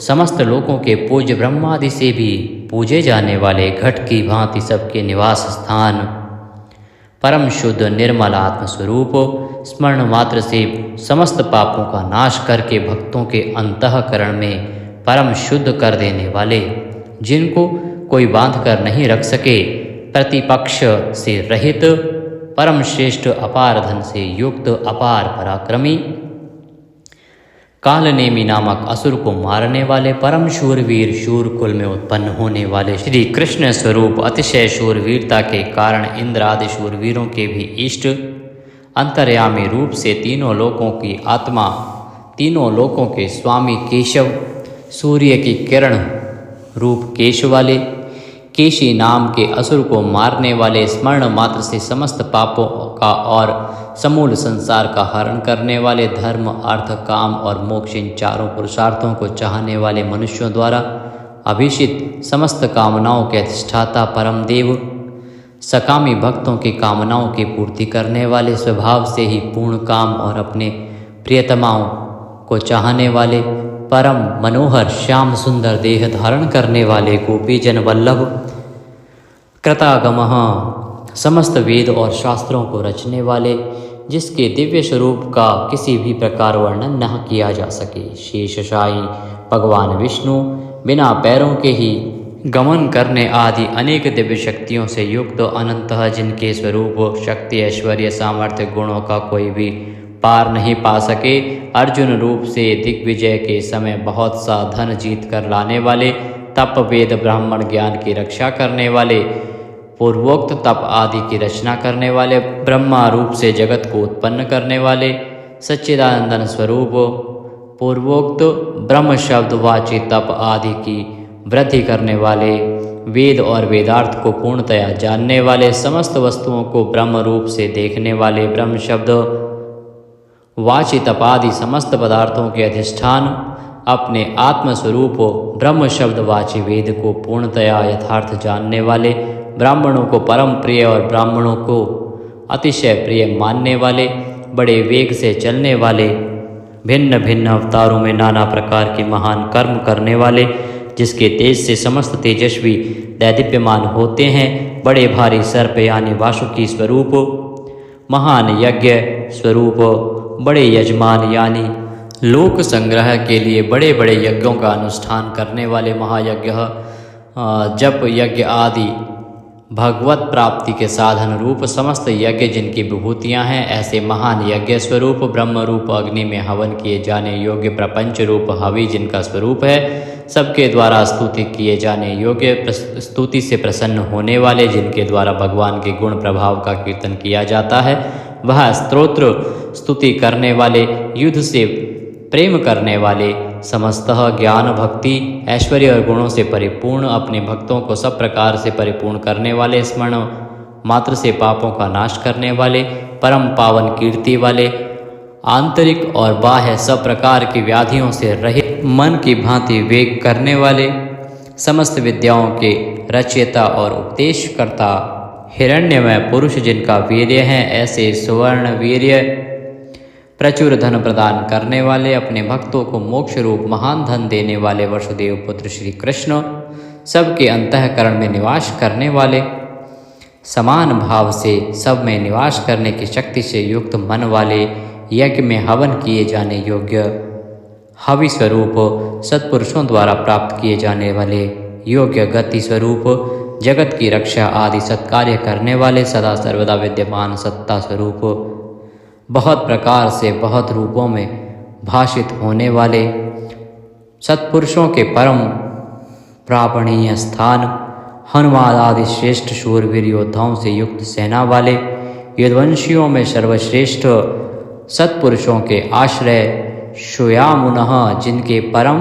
समस्त लोगों के पूज्य ब्रह्मादि से भी पूजे जाने वाले, घट की भांति सबके निवास स्थान, परम शुद्ध निर्मल आत्मस्वरूप, स्मरण मात्र से समस्त पापों का नाश करके भक्तों के अंतःकरण में परम शुद्ध कर देने वाले, जिनको कोई बांध कर नहीं रख सके, प्रतिपक्ष से रहित, परम श्रेष्ठ अपार धन से युक्त, अपार पराक्रमी, कालनेमी नामक असुर को मारने वाले, परम शूरवीर, शूर कुल में उत्पन्न होने वाले, श्री कृष्ण स्वरूप, अतिशय शूरवीरता के कारण इंद्र आदि शूरवीरों के भी इष्ट, अंतर्यामी रूप से तीनों लोकों की आत्मा, तीनों लोकों के स्वामी केशव, सूर्य की किरण रूप केश वाले, केशी नाम के असुर को मारने वाले, स्मरण मात्र से समस्त पापों का और समूल संसार का हरण करने वाले, धर्म अर्थ काम और मोक्ष इन चारों पुरुषार्थों को चाहने वाले मनुष्यों द्वारा अभिषित, समस्त कामनाओं के अधिष्ठाता परम देव, सकामी भक्तों की कामनाओं की पूर्ति करने वाले, स्वभाव से ही पूर्ण काम और अपने प्रियतमाओं को चाहने वाले, परम मनोहर श्याम सुंदर देह धारण करने वाले, गोपीजन वल्लभ, कृतागमः, समस्त वेद और शास्त्रों को रचने वाले, जिसके दिव्य स्वरूप का किसी भी प्रकार वर्णन न किया जा सके, शेषशायी भगवान विष्णु, बिना पैरों के ही गमन करने आदि अनेक दिव्य शक्तियों से युक्त, अनंतः जिनके स्वरूप शक्ति ऐश्वर्य सामर्थ्य गुणों का कोई भी पार नहीं पा सके, अर्जुन रूप से दिग्विजय के समय बहुत सा धन जीत कर लाने वाले, तप वेद ब्राह्मण ज्ञान की रक्षा करने वाले, पूर्वोक्त तप आदि की रचना करने वाले, ब्रह्मा रूप से जगत को उत्पन्न करने वाले, सच्चिदानंदन स्वरूप, पूर्वोक्त ब्रह्म शब्द वाची तप आदि की वृद्धि करने वाले, वेद और वेदार्थ को पूर्णतया जानने वाले, समस्त वस्तुओं को ब्रह्म रूप से देखने वाले, ब्रह्म शब्द वाची तपादि समस्त पदार्थों के अधिष्ठान, अपने आत्मस्वरूप ब्रह्म शब्द वाची वेद को पूर्णतया यथार्थ जानने वाले, ब्राह्मणों को परम प्रिय और ब्राह्मणों को अतिशय प्रिय मानने वाले, बड़े वेग से चलने वाले, भिन्न भिन्न अवतारों में नाना प्रकार के महान कर्म करने वाले, जिसके तेज से समस्त तेजस्वी दैदीप्यमान होते हैं, बड़े भारी सर्प यानी वासुकी स्वरूप, महान यज्ञ स्वरूप, बड़े यजमान यानी लोक संग्रह के लिए बड़े बड़े यज्ञों का अनुष्ठान करने वाले, महायज्ञ जप यज्ञ आदि भगवत प्राप्ति के साधन रूप समस्त यज्ञ जिनकी विभूतियां हैं, ऐसे महान यज्ञ स्वरूप ब्रह्म रूप अग्नि में हवन किए जाने योग्य प्रपंच रूप हवि जिनका स्वरूप है, सबके द्वारा स्तुति किए जाने योग्य स्तुति से प्रसन्न होने वाले, जिनके द्वारा भगवान के गुण प्रभाव का कीर्तन किया जाता है, वह स्तोत्र स्तुति करने वाले, युद्ध से प्रेम करने वाले, समस्तः ज्ञान भक्ति ऐश्वर्य और गुणों से परिपूर्ण, अपने भक्तों को सब प्रकार से परिपूर्ण करने वाले, स्मरण मात्र से पापों का नाश करने वाले, परम पावन कीर्ति वाले, आंतरिक और बाह्य सब प्रकार की व्याधियों से रहित, मन की भांति वेग करने वाले, समस्त विद्याओं के रचयिता और उपदेशकर्ता, हिरण्यमय पुरुष जिनका वीर्य है, ऐसे सुवर्ण वीर्य प्रचुर धन प्रदान करने वाले, अपने भक्तों को मोक्ष रूप महान धन देने वाले वसुदेव पुत्र श्री कृष्ण, सबके अंतःकरण में निवास करने वाले, समान भाव से सब में निवास करने की शक्ति से युक्त मन वाले, यज्ञ में हवन किए जाने योग्य, हवि स्वरूप सत्पुरुषों द्वारा प्राप्त किए जाने वाले, योग्य गति स्वरूप जगत की रक्षा आदि सत्कार्य करने वाले, सदा सर्वदा विद्यमान सत्ता स्वरूप बहुत प्रकार से बहुत रूपों में भाषित होने वाले, सत्पुरुषों के परम प्रापणीय स्थान, हनुमान आदि श्रेष्ठ शूरवीर योद्धाओं से युक्त सेना वाले, यदुवंशियों में सर्वश्रेष्ठ सत्पुरुषों के आश्रय, श्यामुनः जिनके परम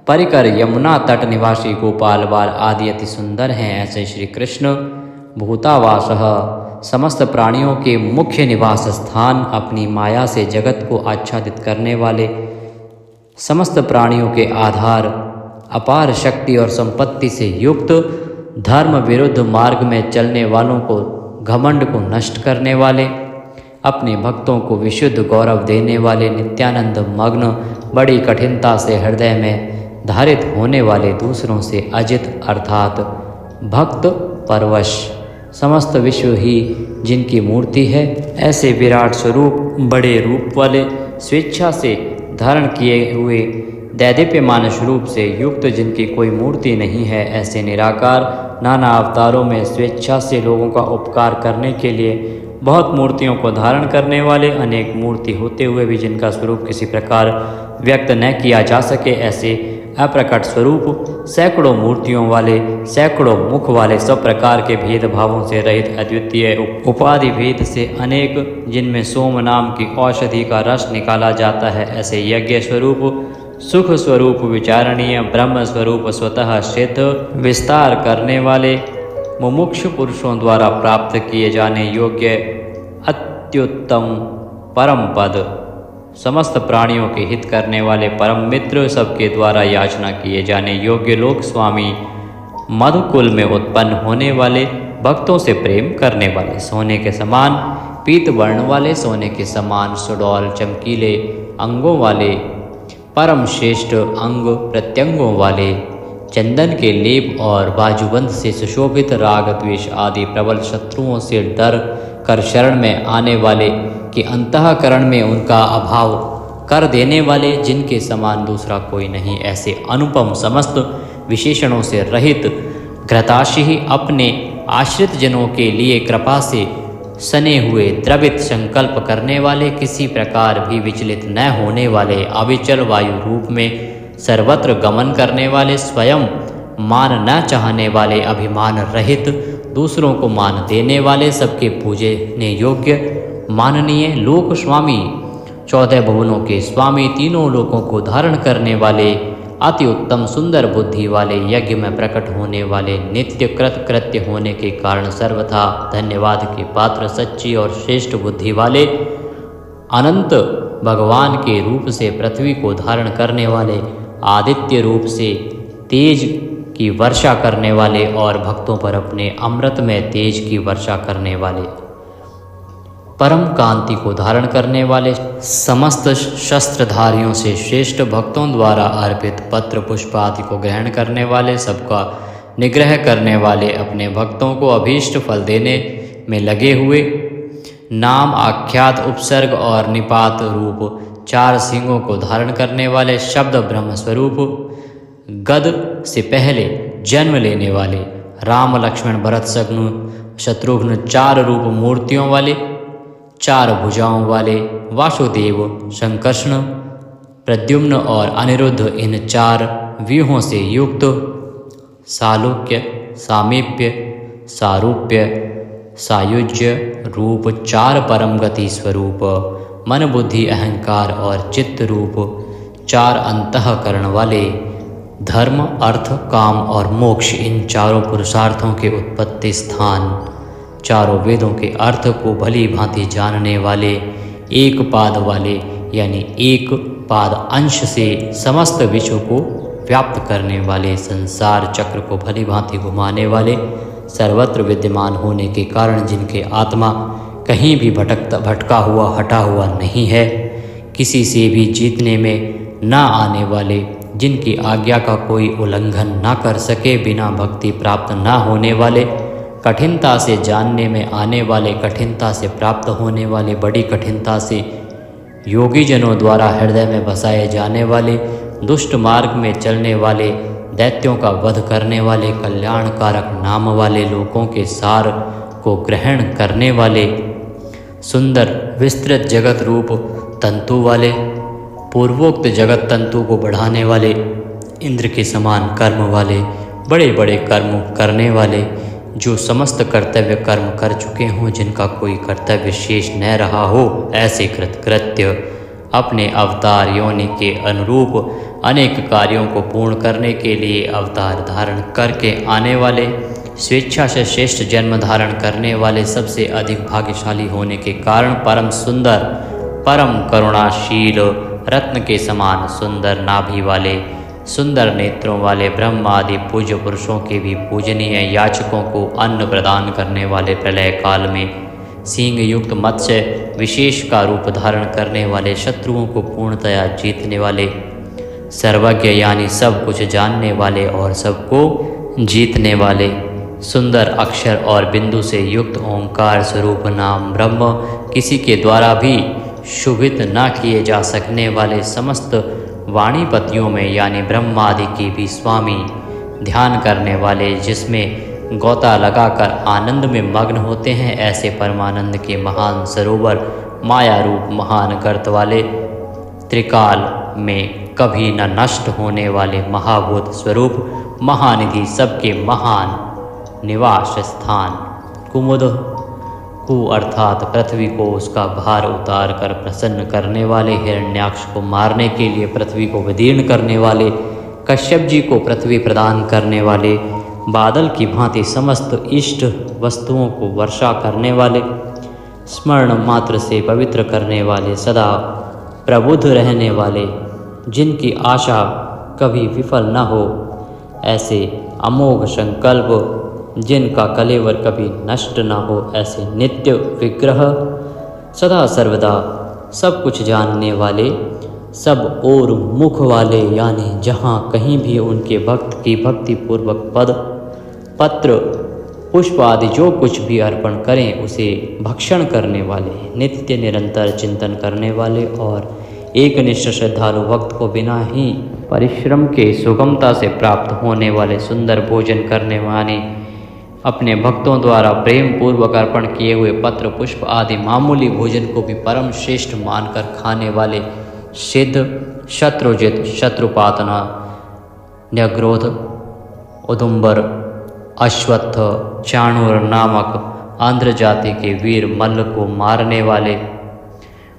परिकर यमुना तट निवासी गोपाल बाल आदि अति सुंदर हैं, ऐसे श्री कृष्ण भूतावासः समस्त प्राणियों के मुख्य निवास स्थान, अपनी माया से जगत को आच्छादित करने वाले, समस्त प्राणियों के आधार, अपार शक्ति और संपत्ति से युक्त, धर्म विरुद्ध मार्ग में चलने वालों को घमंड को नष्ट करने वाले, अपने भक्तों को विशुद्ध गौरव देने वाले, नित्यानंद मग्न, बड़ी कठिनता से हृदय में धारित होने वाले, दूसरों से अजित अर्थात भक्त परवश, समस्त विश्व ही जिनकी मूर्ति है, ऐसे विराट स्वरूप बड़े रूप वाले, स्वेच्छा से धारण किए हुए दैदीप्यमान स्वरूप से युक्त, जिनकी कोई मूर्ति नहीं है, ऐसे निराकार नाना अवतारों में स्वेच्छा से लोगों का उपकार करने के लिए बहुत मूर्तियों को धारण करने वाले, अनेक मूर्ति होते हुए भी जिनका स्वरूप किसी प्रकार व्यक्त न किया जा सके, ऐसे अप्रकट स्वरूप, सैकड़ों मूर्तियों वाले, सैकड़ों मुख वाले, सब प्रकार के भेदभावों से रहित, अद्वितीय उपाधि भेद से अनेक, जिनमें सोम नाम की औषधि का रस निकाला जाता है, ऐसे यज्ञ स्वरूप, सुख स्वरूप, विचारणीय ब्रह्म स्वरूप, स्वतः सिद्ध, विस्तार करने वाले, मुमुक्षु पुरुषों द्वारा प्राप्त किए जाने योग्य अत्युत्तम परम पद, समस्त प्राणियों के हित करने वाले परम मित्र, सबके द्वारा याचना किए जाने योग्य लोक स्वामी, मधुकुल में उत्पन्न होने वाले, भक्तों से प्रेम करने वाले, सोने के समान पीत वर्ण वाले, सोने के समान सुडौल चमकीले अंगों वाले, परम श्रेष्ठ अंग प्रत्यंगों वाले, चंदन के लेप और बाजूबंद से सुशोभित, राग द्वेष आदि प्रबल शत्रुओं से डर कर शरण में आने वाले, कि अंतःकरण में उनका अभाव कर देने वाले, जिनके समान दूसरा कोई नहीं, ऐसे अनुपम समस्त विशेषणों से रहित, घृताशी अपने आश्रित जनों के लिए कृपा से सने हुए, द्रवित संकल्प करने वाले, किसी प्रकार भी विचलित न होने वाले, अविचल वायु रूप में सर्वत्र गमन करने वाले, स्वयं मान न चाहने वाले, अभिमान रहित, दूसरों को मान देने वाले, सबके पूजने योग्य माननीय लोक स्वामी, 14 भुवनों के स्वामी, तीनों लोकों को धारण करने वाले, अति उत्तम सुंदर बुद्धि वाले, यज्ञ में प्रकट होने वाले, नित्य कृत कृत्य होने के कारण सर्वथा धन्यवाद के पात्र, सच्ची और श्रेष्ठ बुद्धि वाले, अनंत भगवान के रूप से पृथ्वी को धारण करने वाले, आदित्य रूप से तेज की वर्षा करने वाले और भक्तों पर अपने अमृत में तेज की वर्षा करने वाले, परम कांति को धारण करने वाले, समस्त शस्त्रधारियों से श्रेष्ठ, भक्तों द्वारा अर्पित पत्र पुष्प आदि को ग्रहण करने वाले, सबका निग्रह करने वाले, अपने भक्तों को अभीष्ट फल देने में लगे हुए, नाम आख्यात उपसर्ग और निपात रूप 4 सिंहों को धारण करने वाले, शब्द ब्रह्म स्वरूप, गद से पहले जन्म लेने वाले, राम लक्ष्मण भरत शत्रुघ्न 4 रूप मूर्तियों वाले, 4 भुजाओं वाले, वासुदेव, संकर्षण, प्रद्युम्न और अनिरुद्ध, इन 4 व्यूहों से युक्त, सालोक्य, सामीप्य, सारूप्य, सायुज्य रूप 4 परम गति स्वरूप, मन बुद्धि अहंकार और चित्त रूप 4 अंतःकरण वाले, धर्म अर्थ काम और मोक्ष इन चारों पुरुषार्थों के उत्पत्ति स्थान, चारों वेदों के अर्थ को भली भांति जानने वाले, एक पाद वाले यानी एक पाद अंश से समस्त विश्व को व्याप्त करने वाले, संसार चक्र को भली भांति घुमाने वाले, सर्वत्र विद्यमान होने के कारण जिनके आत्मा कहीं भी भटका हुआ हटा हुआ नहीं है, किसी से भी जीतने में ना आने वाले, जिनकी आज्ञा का कोई उल्लंघन ना कर सके, बिना भक्ति प्राप्त ना होने वाले, कठिनता से जानने में आने वाले, कठिनता से प्राप्त होने वाले, बड़ी कठिनता से योगी जनों द्वारा हृदय में बसाए जाने वाले, दुष्ट मार्ग में चलने वाले, दैत्यों का वध करने वाले, कल्याणकारक नाम वाले, लोगों के सार को ग्रहण करने वाले, सुंदर विस्तृत जगत रूप तंतु वाले, पूर्वोक्त जगत तंतु को बढ़ाने वाले, इंद्र के समान कर्म वाले, बड़े बड़े कर्म करने वाले, जो समस्त कर्तव्य कर्म कर चुके हों, जिनका कोई कर्तव्य शेष न रहा हो, ऐसे कृतकृत्य अपने अवतार योनि के अनुरूप अनेक कार्यों को पूर्ण करने के लिए अवतार धारण करके आने वाले, स्वेच्छा से श्रेष्ठ जन्म धारण करने वाले, सबसे अधिक भाग्यशाली होने के कारण परम सुंदर, परम करुणाशील, रत्न के समान सुंदर नाभि वाले, सुंदर नेत्रों वाले, ब्रह्म आदि पूज्य पुरुषों के भी पूजनीय, याचकों को अन्न प्रदान करने वाले, प्रलय काल में सींग युक्त मत्स्य विशेष का रूप धारण करने वाले, शत्रुओं को पूर्णतया जीतने वाले, सर्वज्ञ यानी सब कुछ जानने वाले और सबको जीतने वाले, सुंदर अक्षर और बिंदु से युक्त ओंकार स्वरूप नाम ब्रह्म, किसी के द्वारा भी शुभित न किए जा सकने वाले, समस्त वाणीपतियों में यानी ब्रह्मादि के भी स्वामी, ध्यान करने वाले, जिसमें गोता लगाकर आनंद में मग्न होते हैं, ऐसे परमानंद के महान सरोवर, माया रूप महान गर्त वाले, त्रिकाल में कभी न नष्ट होने वाले महाभूत स्वरूप, महानिधि, सबके महान निवास स्थान, कुमुद कु अर्थात पृथ्वी को उसका भार उतार कर प्रसन्न करने वाले, हिरण्याक्ष को मारने के लिए पृथ्वी को विदीर्ण करने वाले, कश्यप जी को पृथ्वी प्रदान करने वाले, बादल की भांति समस्त इष्ट वस्तुओं को वर्षा करने वाले, स्मरण मात्र से पवित्र करने वाले, सदा प्रबुद्ध रहने वाले, जिनकी आशा कभी विफल न हो, ऐसे अमोघ संकल्प, जिनका कलेवर कभी नष्ट न हो, ऐसे नित्य विग्रह, सदा सर्वदा सब कुछ जानने वाले, सब और मुख वाले, यानी जहाँ कहीं भी उनके भक्त की भक्ति पूर्वक पद पत्र पुष्प आदि जो कुछ भी अर्पण करें उसे भक्षण करने वाले, नित्य निरंतर चिंतन करने वाले और एकनिष्ठ श्रद्धालु भक्त को बिना ही परिश्रम के सुगमता से प्राप्त होने वाले, सुंदर भोजन करने वाले, अपने भक्तों द्वारा प्रेम पूर्वक अर्पण किए हुए पत्र पुष्प आदि मामूली भोजन को भी परम श्रेष्ठ मानकर खाने वाले, सिद्ध, शत्रुजित, शत्रुपातना, न्यग्रोध, उदुम्बर, अश्वत्थ, चाणूर नामक आंध्र जाति के वीर मल्ल को मारने वाले,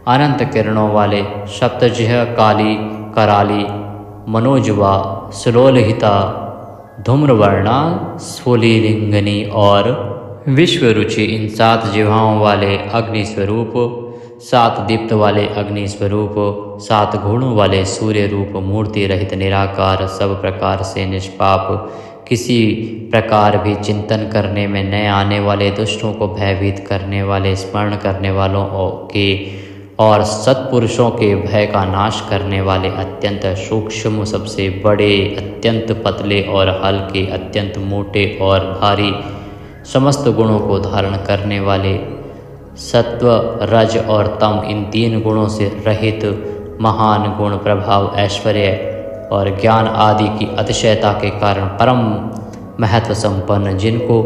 अनंत किरणों वाले, सप्तजिह, काली, कराली, मनोजवा, सुलोलहिता, धूम्रवर्णा, स्फुलिंगनी और विश्वरुचि, इन 7 जिह्वाओं वाले अग्नि स्वरूप, 7 दीप्त वाले अग्नि स्वरूप, 7 गुणों वाले सूर्य रूप, मूर्ति रहित निराकार, सब प्रकार से निष्पाप, किसी प्रकार भी चिंतन करने में न आने वाले, दुष्टों को भयभीत करने वाले, स्मरण करने वालों के और सत्पुरुषों के भय का नाश करने वाले, अत्यंत सूक्ष्म, सबसे बड़े, अत्यंत पतले और हल्के, अत्यंत मोटे और भारी, समस्त गुणों को धारण करने वाले, सत्व, रज और तम, इन 3 गुणों से रहित, महान गुण, प्रभाव, ऐश्वर्य और ज्ञान आदि की अतिशयता के कारण परम महत्व संपन्न, जिनको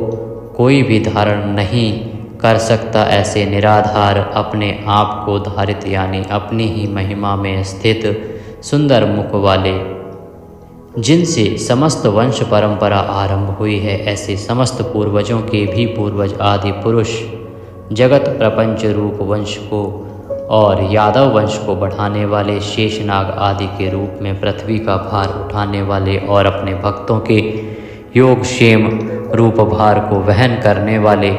कोई भी धारण नहीं कर सकता, ऐसे निराधार, अपने आप को धारित यानी अपनी ही महिमा में स्थित, सुंदर मुख वाले, जिनसे समस्त वंश परंपरा आरंभ हुई है, ऐसे समस्त पूर्वजों के भी पूर्वज आदि पुरुष जगत प्रपंच रूप वंश को और यादव वंश को बढ़ाने वाले शेषनाग आदि के रूप में पृथ्वी का भार उठाने वाले और अपने भक्तों के योगक्षेम रूप भार को वहन करने वाले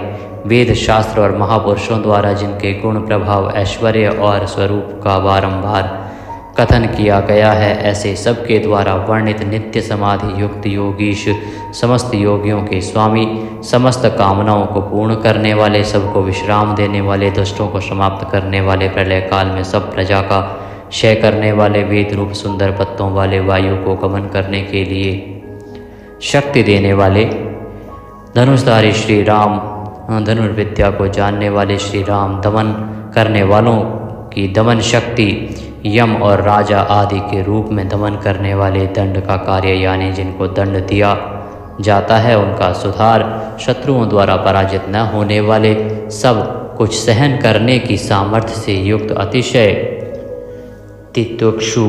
वेद शास्त्र और महापुरुषों द्वारा जिनके गुण प्रभाव ऐश्वर्य और स्वरूप का बारंबार कथन किया गया है, ऐसे सबके द्वारा वर्णित नित्य समाधि युक्त योगीश, समस्त योगियों के स्वामी, समस्त कामनाओं को पूर्ण करने वाले, सबको विश्राम देने वाले, दुष्टों को समाप्त करने वाले, प्रलय काल में सब प्रजा का क्षय करने वाले, वेद रूप सुंदर पत्तों वाले, वायु को गमन करने के लिए शक्ति देने वाले, धनुषधारी श्री राम, धनुर्विद्या को जानने वाले श्री राम, दमन करने वालों की दमन शक्ति, यम और राजा आदि के रूप में दमन करने वाले, दंड का कार्य यानी जिनको दंड दिया जाता है उनका सुधार, शत्रुओं द्वारा पराजित न होने वाले, सब कुछ सहन करने की सामर्थ्य से युक्त, अतिशय तितिक्षु,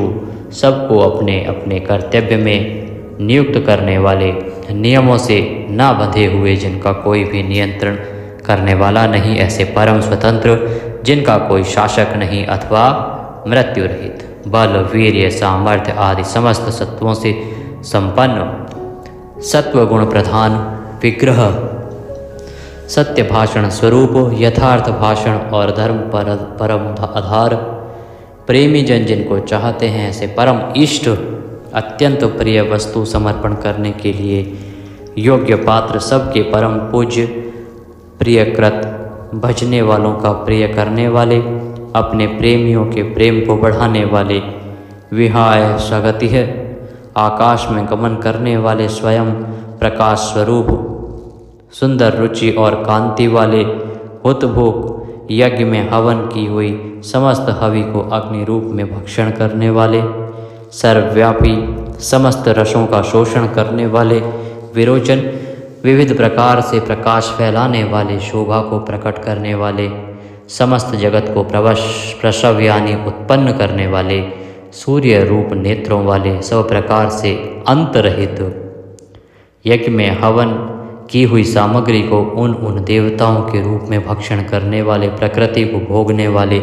सबको अपने अपने कर्तव्य में नियुक्त करने वाले, नियमों से न बंधे हुए, जिनका कोई भी नियंत्रण करने वाला नहीं, ऐसे परम स्वतंत्र जिनका कोई शासक नहीं, अथवा मृत्यु रहित, बल वीर्य सामर्थ्य आदि समस्त सत्वों से संपन्न, सत्व गुण प्रधान विग्रह, सत्य भाषण स्वरूप, यथार्थ भाषण और धर्म परम आधार, प्रेमी जन जिनको चाहते हैं, ऐसे परम इष्ट, अत्यंत प्रिय वस्तु समर्पण करने के लिए योग्य पात्र, सबके परम पूज्य, प्रियकृत, भजने वालों का प्रिय करने वाले, अपने प्रेमियों के प्रेम को बढ़ाने वाले, विहाय स्वगति है, आकाश में गमन करने वाले, स्वयं प्रकाश स्वरूप, सुंदर रुचि और कांति वाले, हुतभुक, यज्ञ में हवन की हुई समस्त हवि को अग्नि रूप में भक्षण करने वाले, सर्वव्यापी, समस्त रसों का शोषण करने वाले, विरोचन, विविध प्रकार से प्रकाश फैलाने वाले, शोभा को प्रकट करने वाले, समस्त जगत को प्रसव यानी उत्पन्न करने वाले, सूर्य रूप नेत्रों वाले, सब प्रकार से अंतरहित, यज्ञ में हवन की हुई सामग्री को उन देवताओं के रूप में भक्षण करने वाले, प्रकृति को भोगने वाले,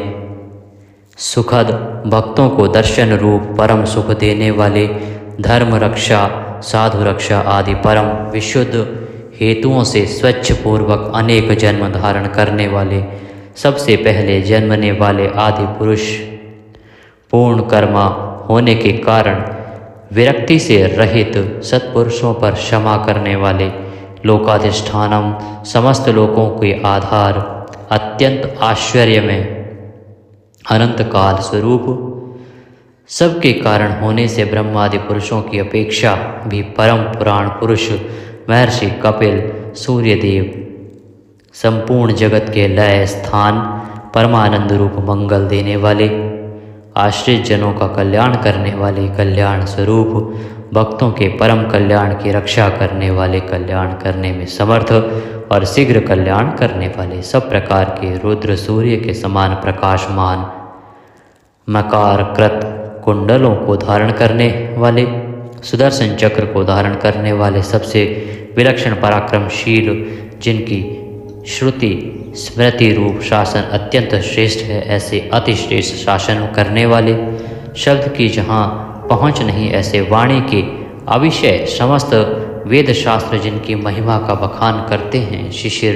सुखद, भक्तों को दर्शन रूप परम सुख देने वाले, धर्म रक्षा, साधु रक्षा आदि परम विशुद्ध हेतुओं से स्वच्छ पूर्वक अनेक जन्म धारण करने वाले, सबसे पहले जन्मने वाले आदि पुरुष, पूर्ण कर्मा होने के कारण विरक्ति से रहित, सत्पुरुषों पर क्षमा करने वाले, लोकाधिष्ठानम, समस्त लोकों के आधार, अत्यंत आश्चर्य में अनंत काल स्वरूप, सबके कारण होने से ब्रह्मादि पुरुषों की अपेक्षा भी परम पुराण पुरुष, महर्षि कपिल, सूर्यदेव, संपूर्ण जगत के लय स्थान, परमानंद रूप मंगल देने वाले, आश्रित जनों का कल्याण करने वाले, कल्याण स्वरूप, भक्तों के परम कल्याण की रक्षा करने वाले, कल्याण करने में समर्थ और शीघ्र कल्याण करने वाले, सब प्रकार के रुद्र सूर्य के समान प्रकाशमान, मकार कृत कुंडलों को धारण करने वाले, सुदर्शन चक्र को धारण करने वाले, सबसे विलक्षण पराक्रमशील, जिनकी श्रुति स्मृति रूप शासन अत्यंत श्रेष्ठ है, ऐसे अति श्रेष्ठ शासन करने वाले, शब्द की जहाँ पहुँच नहीं, ऐसे वाणी के अविषय समस्त वेद शास्त्र जिनकी महिमा का बखान करते हैं, शिशिर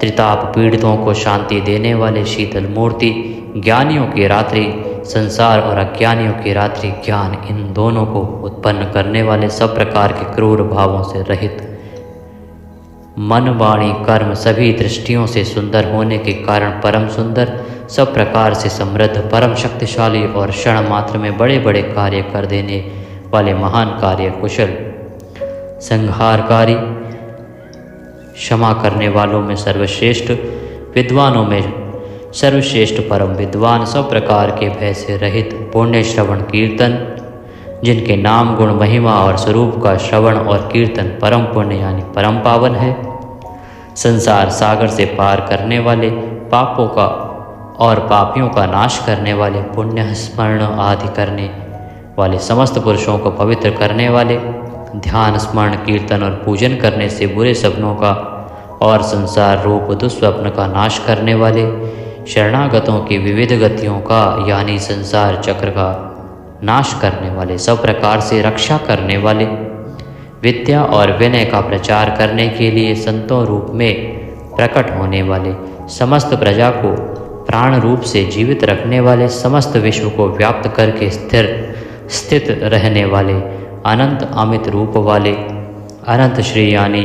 त्रिताप पीड़ितों को शांति देने वाले, शीतल मूर्ति, ज्ञानियों की रात्रि संसार और अज्ञानियों की रात्रि ज्ञान, इन दोनों को उत्पन्न करने वाले, सब प्रकार के क्रूर भावों से रहित, मन वाणी कर्म सभी दृष्टियों से सुंदर होने के कारण परम सुंदर, सब प्रकार से समृद्ध, परम शक्तिशाली और क्षण मात्र में बड़े बड़े कार्य कर देने वाले, महान कार्य कुशल, संहारकारी, क्षमा करने वालों में सर्वश्रेष्ठ, विद्वानों में सर्वश्रेष्ठ परम विद्वान, सब प्रकार के भय से रहित, पुण्य श्रवण कीर्तन, जिनके नाम गुण महिमा और स्वरूप का श्रवण और कीर्तन परम पुण्य यानी परम पावन है, संसार सागर से पार करने वाले, पापों का और पापियों का नाश करने वाले, पुण्य स्मरण आदि करने वाले समस्त पुरुषों को पवित्र करने वाले, ध्यान स्मरण कीर्तन और पूजन करने से बुरे सपनों का और संसार रूप दुस्वप्न का नाश करने वाले, शरणागतों की विविध गतियों का यानी संसार चक्र का नाश करने वाले, सब प्रकार से रक्षा करने वाले, विद्या और विनय का प्रचार करने के लिए संतों रूप में प्रकट होने वाले, समस्त प्रजा को प्राण रूप से जीवित रखने वाले, समस्त विश्व को व्याप्त करके स्थित रहने वाले, अनंत अमित रूप वाले, अनंत श्री यानी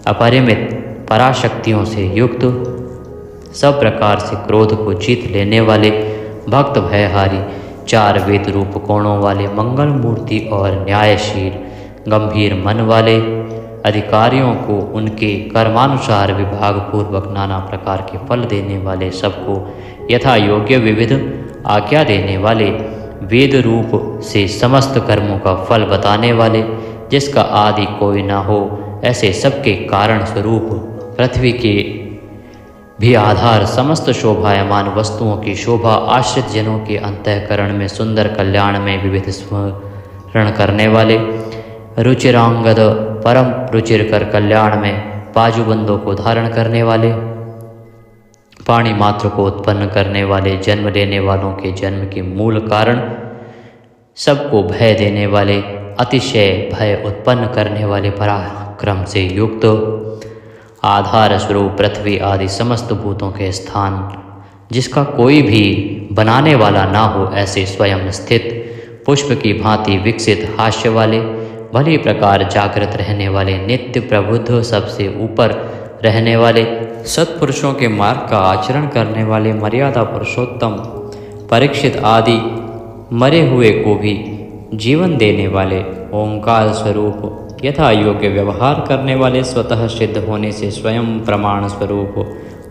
अपरिमित पराशक्तियों से युक्त, सब प्रकार से क्रोध को जीत लेने वाले, भक्त भयहारी, चार वेद रूप कोणों वाले, मंगल मूर्ति और न्यायशील गंभीर मन वाले, अधिकारियों को उनके कर्मानुसार विभाग पूर्वक नाना प्रकार के फल देने वाले, सबको यथा योग्य विविध आज्ञा देने वाले, वेद रूप से समस्त कर्मों का फल बताने वाले, जिसका आदि कोई ना हो, ऐसे सबके कारण स्वरूप पृथ्वी के भी आधार, समस्त शोभायमान वस्तुओं की शोभा, आश्रित जनों के अंतःकरण में सुंदर कल्याण में विविध स्मरण करने वाले, रुचिरांगद परम रुचिर कर कल्याण में बाजूबंदों को धारण करने वाले, पाणी मात्र को उत्पन्न करने वाले, जन्म लेने वालों के जन्म के मूल कारण, सबको भय देने वाले, अतिशय भय उत्पन्न करने वाले, पराक्रम से युक्त, आधार स्वरूप पृथ्वी आदि समस्त भूतों के स्थान, जिसका कोई भी बनाने वाला ना हो, ऐसे स्वयं स्थित, पुष्प की भांति विकसित हास्य वाले, भली प्रकार जागृत रहने वाले, नित्य प्रबुद्ध, सबसे ऊपर रहने वाले, सत्पुरुषों के मार्ग का आचरण करने वाले, मर्यादा पुरुषोत्तम, परीक्षित आदि मरे हुए को भी जीवन देने वाले, ओंकार स्वरूप, यथा योग्य व्यवहार करने वाले, स्वतः सिद्ध होने से स्वयं प्रमाण स्वरूप,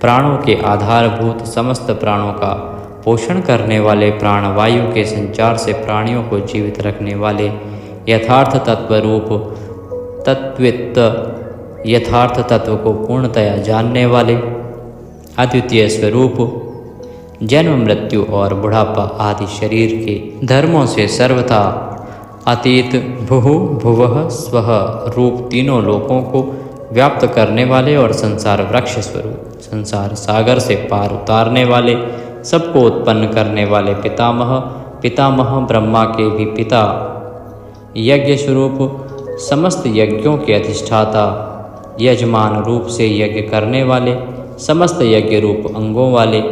प्राणों के आधारभूत, समस्त प्राणों का पोषण करने वाले, प्राणवायु के संचार से प्राणियों को जीवित रखने वाले, यथार्थ तत्वरूप, तत्वित, यथार्थ तत्व को पूर्णतया जानने वाले, अद्वितीय स्वरूप, जन्म मृत्यु और बुढ़ापा आदि शरीर के धर्मों से सर्वथा अतीत, भुः भुवः स्वः रूप तीनों लोकों को व्याप्त करने वाले और संसार वृक्ष स्वरूप, संसार सागर से पार उतारने वाले, सबको उत्पन्न करने वाले, पितामह, पितामह ब्रह्मा के भी पिता, यज्ञ स्वरूप, समस्त यज्ञों के अधिष्ठाता, यजमान रूप से यज्ञ करने वाले, समस्त यज्ञ रूप अंगों वाले,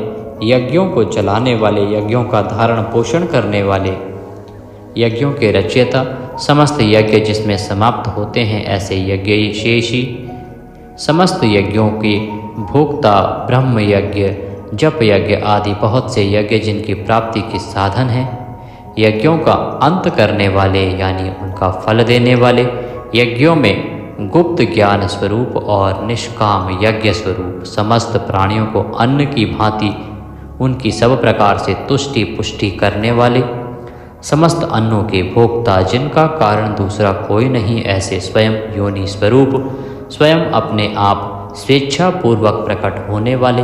यज्ञों को चलाने वाले, यज्ञों का धारण पोषण करने वाले, यज्ञों के रचयिता, समस्त यज्ञ जिसमें समाप्त होते हैं ऐसे यज्ञ शेषी, समस्त यज्ञों के भोक्ता, ब्रह्म यज्ञ, जप यज्ञ आदि बहुत से यज्ञ जिनकी प्राप्ति के साधन हैं, यज्ञों का अंत करने वाले यानी उनका फल देने वाले, यज्ञों में गुप्त ज्ञान स्वरूप और निष्काम यज्ञ स्वरूप, समस्त प्राणियों को अन्न की भांति उनकी सब प्रकार से तुष्टि पुष्टि करने वाले, समस्त अन्नों के भोक्ता, जिनका कारण दूसरा कोई नहीं, ऐसे स्वयं योनि स्वरूप, स्वयं अपने आप स्वेच्छापूर्वक प्रकट होने वाले,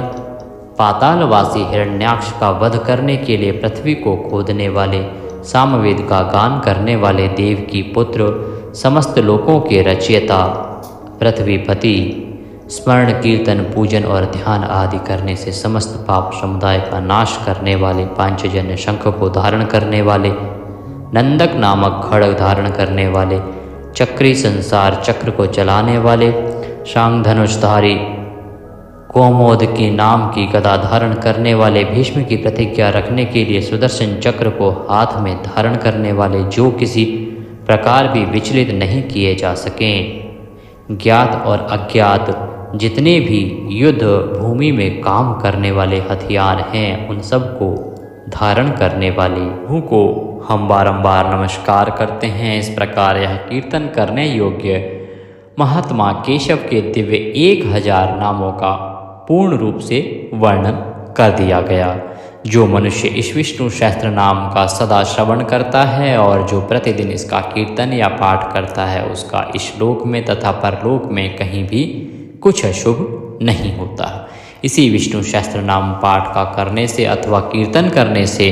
पातालवासी हिरण्याक्ष का वध करने के लिए पृथ्वी को खोदने वाले, सामवेद का गान करने वाले, देव की पुत्र, समस्त लोकों के रचयिता, पृथ्वीपति, स्मरण कीर्तन पूजन और ध्यान आदि करने से समस्त पाप समुदाय का नाश करने वाले, पांचजन्य शंख को धारण करने वाले, नंदक नामक खड्ग धारण करने वाले, चक्री संसार चक्र को चलाने वाले, शांग धनुषधारी, कोमोद की नाम की गदा धारण करने वाले, भीष्म की प्रतिज्ञा रखने के लिए सुदर्शन चक्र को हाथ में धारण करने वाले, जो किसी प्रकार भी विचलित नहीं किए जा सकें, ज्ञात और अज्ञात जितने भी युद्ध भूमि में काम करने वाले हथियार हैं उन सब को धारण करने वाले, प्रभु को हम बारंबार नमस्कार करते हैं। इस प्रकार यह कीर्तन करने योग्य महात्मा केशव के दिव्य 1000 नामों का पूर्ण रूप से वर्णन कर दिया गया। जो मनुष्य इस विष्णु सहस्त्र नाम का सदा श्रवण करता है और जो प्रतिदिन इसका कीर्तन या पाठ करता है, उसका इस लोक में तथा परलोक में कहीं भी कुछ अशुभ नहीं होता। इसी विष्णु सहस्त्र नाम पाठ का करने से अथवा कीर्तन करने से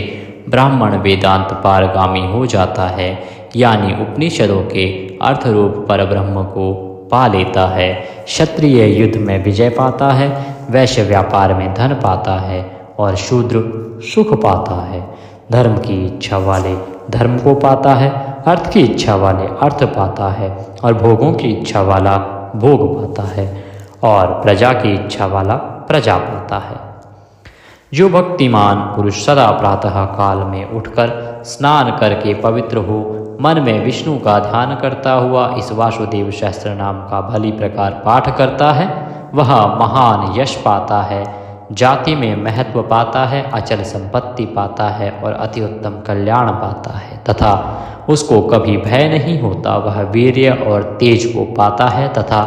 ब्राह्मण वेदांत पारगामी हो जाता है, यानी उपनिषदों के अर्थरूप परब्रह्म को पा लेता है। क्षत्रिय युद्ध में विजय पाता है, वैश्य व्यापार में धन पाता है और शूद्र सुख पाता है। धर्म की इच्छा वाले धर्म को पाता है, अर्थ की इच्छा वाले अर्थ पाता है और भोगों की इच्छा वाला भोग पाता है और प्रजा की इच्छा वाला प्रजा पाता है। जो भक्तिमान पुरुष सदा प्रातः काल में उठकर स्नान करके पवित्र हो मन में विष्णु का ध्यान करता हुआ इस वासुदेव सहस्त्र नाम का भली प्रकार पाठ करता है, वह महान यश पाता है, जाति में महत्व पाता है, अचल संपत्ति पाता है और अति उत्तम कल्याण पाता है तथा उसको कभी भय नहीं होता। वह वीर्य और तेज को पाता है तथा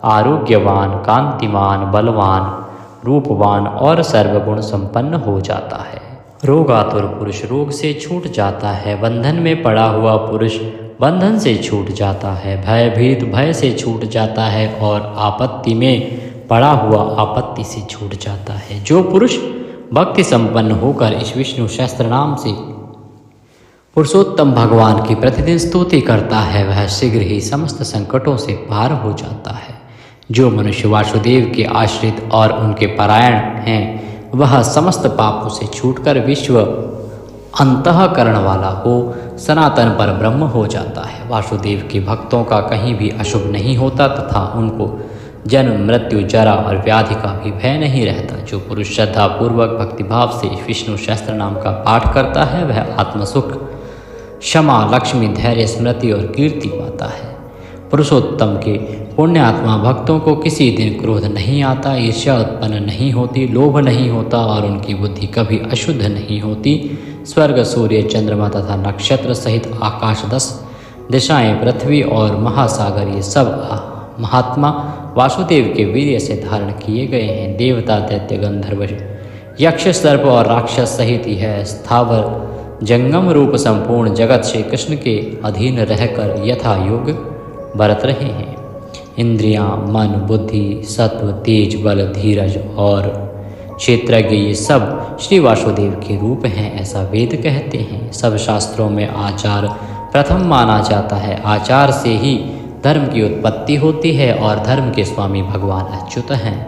आरोग्यवान, कांतिमान, बलवान, रूपवान और सर्वगुण संपन्न हो जाता है। रोगातुर पुरुष रोग से छूट जाता है, बंधन में पड़ा हुआ पुरुष बंधन से छूट जाता है, भयभीत भय से छूट जाता है और आपत्ति में पड़ा हुआ आपत्ति से छूट जाता है। जो पुरुष भक्ति संपन्न होकर इस विष्णु सहस्त्र नाम से पुरुषोत्तम भगवान की प्रतिदिन स्तुति करता है, वह शीघ्र ही समस्त संकटों से पार हो जाता है। जो मनुष्य वासुदेव के आश्रित और उनके परायण हैं, वह समस्त पापों से छूटकर विश्व अंतःकरण वाला हो सनातन पर ब्रह्म हो जाता है। वासुदेव के भक्तों का कहीं भी अशुभ नहीं होता तथा उनको जन्म, मृत्यु, जरा और व्याधि का भी भय नहीं रहता। जो पुरुष श्रद्धा पूर्वक भक्तिभाव से विष्णु सहस्त्र नाम का पाठ करता है, वह आत्मसुख, क्षमा, लक्ष्मी, धैर्य, स्मृति और कीर्ति पाता है। पुरुषोत्तम के पुण्यात्मा भक्तों को किसी दिन क्रोध नहीं आता, ईर्ष्या उत्पन्न नहीं होती, लोभ नहीं होता और उनकी बुद्धि कभी अशुद्ध नहीं होती। स्वर्ग, सूर्य, चंद्रमा तथा नक्षत्र सहित आकाश 10 दिशाएं, पृथ्वी और महासागर ये सब महात्मा वासुदेव के वीर्य से धारण किए गए हैं। देवता, दैत्य, गंधर्व, यक्ष, सर्प और राक्षस सहित यह स्थावर जंगम रूप संपूर्ण जगत श्री कृष्ण के अधीन रहकर यथा योग बरत रहे हैं। इंद्रियां, मन, बुद्धि, सत्व, तेज, बल, धीरज और क्षेत्रज्ञ ये सब श्री वासुदेव के रूप हैं, ऐसा वेद कहते हैं। सब शास्त्रों में आचार प्रथम माना जाता है। आचार से ही धर्म की उत्पत्ति होती है और धर्म के स्वामी भगवान अच्युत हैं।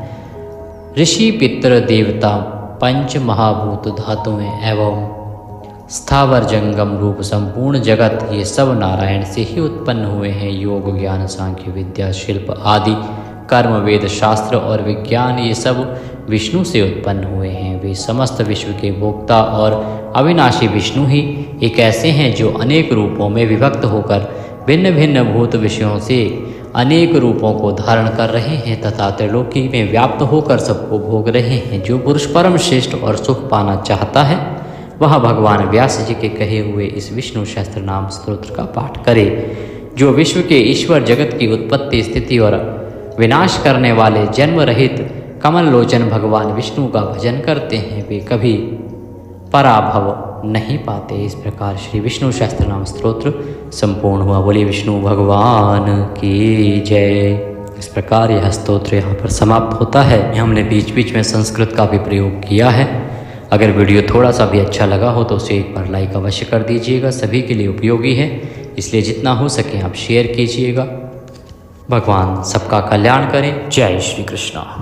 ऋषि, पितृ, देवता, पंच महाभूत धातुएं एवं स्थावर जंगम रूप संपूर्ण जगत ये सब नारायण से ही उत्पन्न हुए हैं। योग, ज्ञान, सांख्य, विद्या, शिल्प आदि कर्म, वेद, शास्त्र और विज्ञान ये सब विष्णु से उत्पन्न हुए हैं। वे समस्त विश्व के भोक्ता और अविनाशी विष्णु ही एक ऐसे हैं जो अनेक रूपों में विभक्त होकर भिन्न भिन्न भूत विषयों से अनेक रूपों को धारण कर रहे हैं तथा त्रिलोकी में व्याप्त होकर सबको भोग रहे हैं। जो पुरुष परम श्रेष्ठ और सुख पाना चाहता है, वह भगवान व्यास जी के कहे हुए इस विष्णु सहस्त्र नाम स्तोत्र का पाठ करे। जो विश्व के ईश्वर, जगत की उत्पत्ति, स्थिति और विनाश करने वाले जन्म रहित कमल लोचन भगवान विष्णु का भजन करते हैं, वे कभी पराभव नहीं पाते। इस प्रकार श्री विष्णु सहस्त्र नाम स्तोत्र संपूर्ण हुआ। बोलिए विष्णु भगवान की जय। इस प्रकार यह स्तोत्र यहाँ पर समाप्त होता है। हमने बीच बीच में संस्कृत का भी प्रयोग किया है। अगर वीडियो थोड़ा सा भी अच्छा लगा हो तो उसे एक बार लाइक अवश्य कर दीजिएगा। सभी के लिए उपयोगी है, इसलिए जितना हो सके आप शेयर कीजिएगा। भगवान सबका कल्याण करें। जय श्री कृष्ण।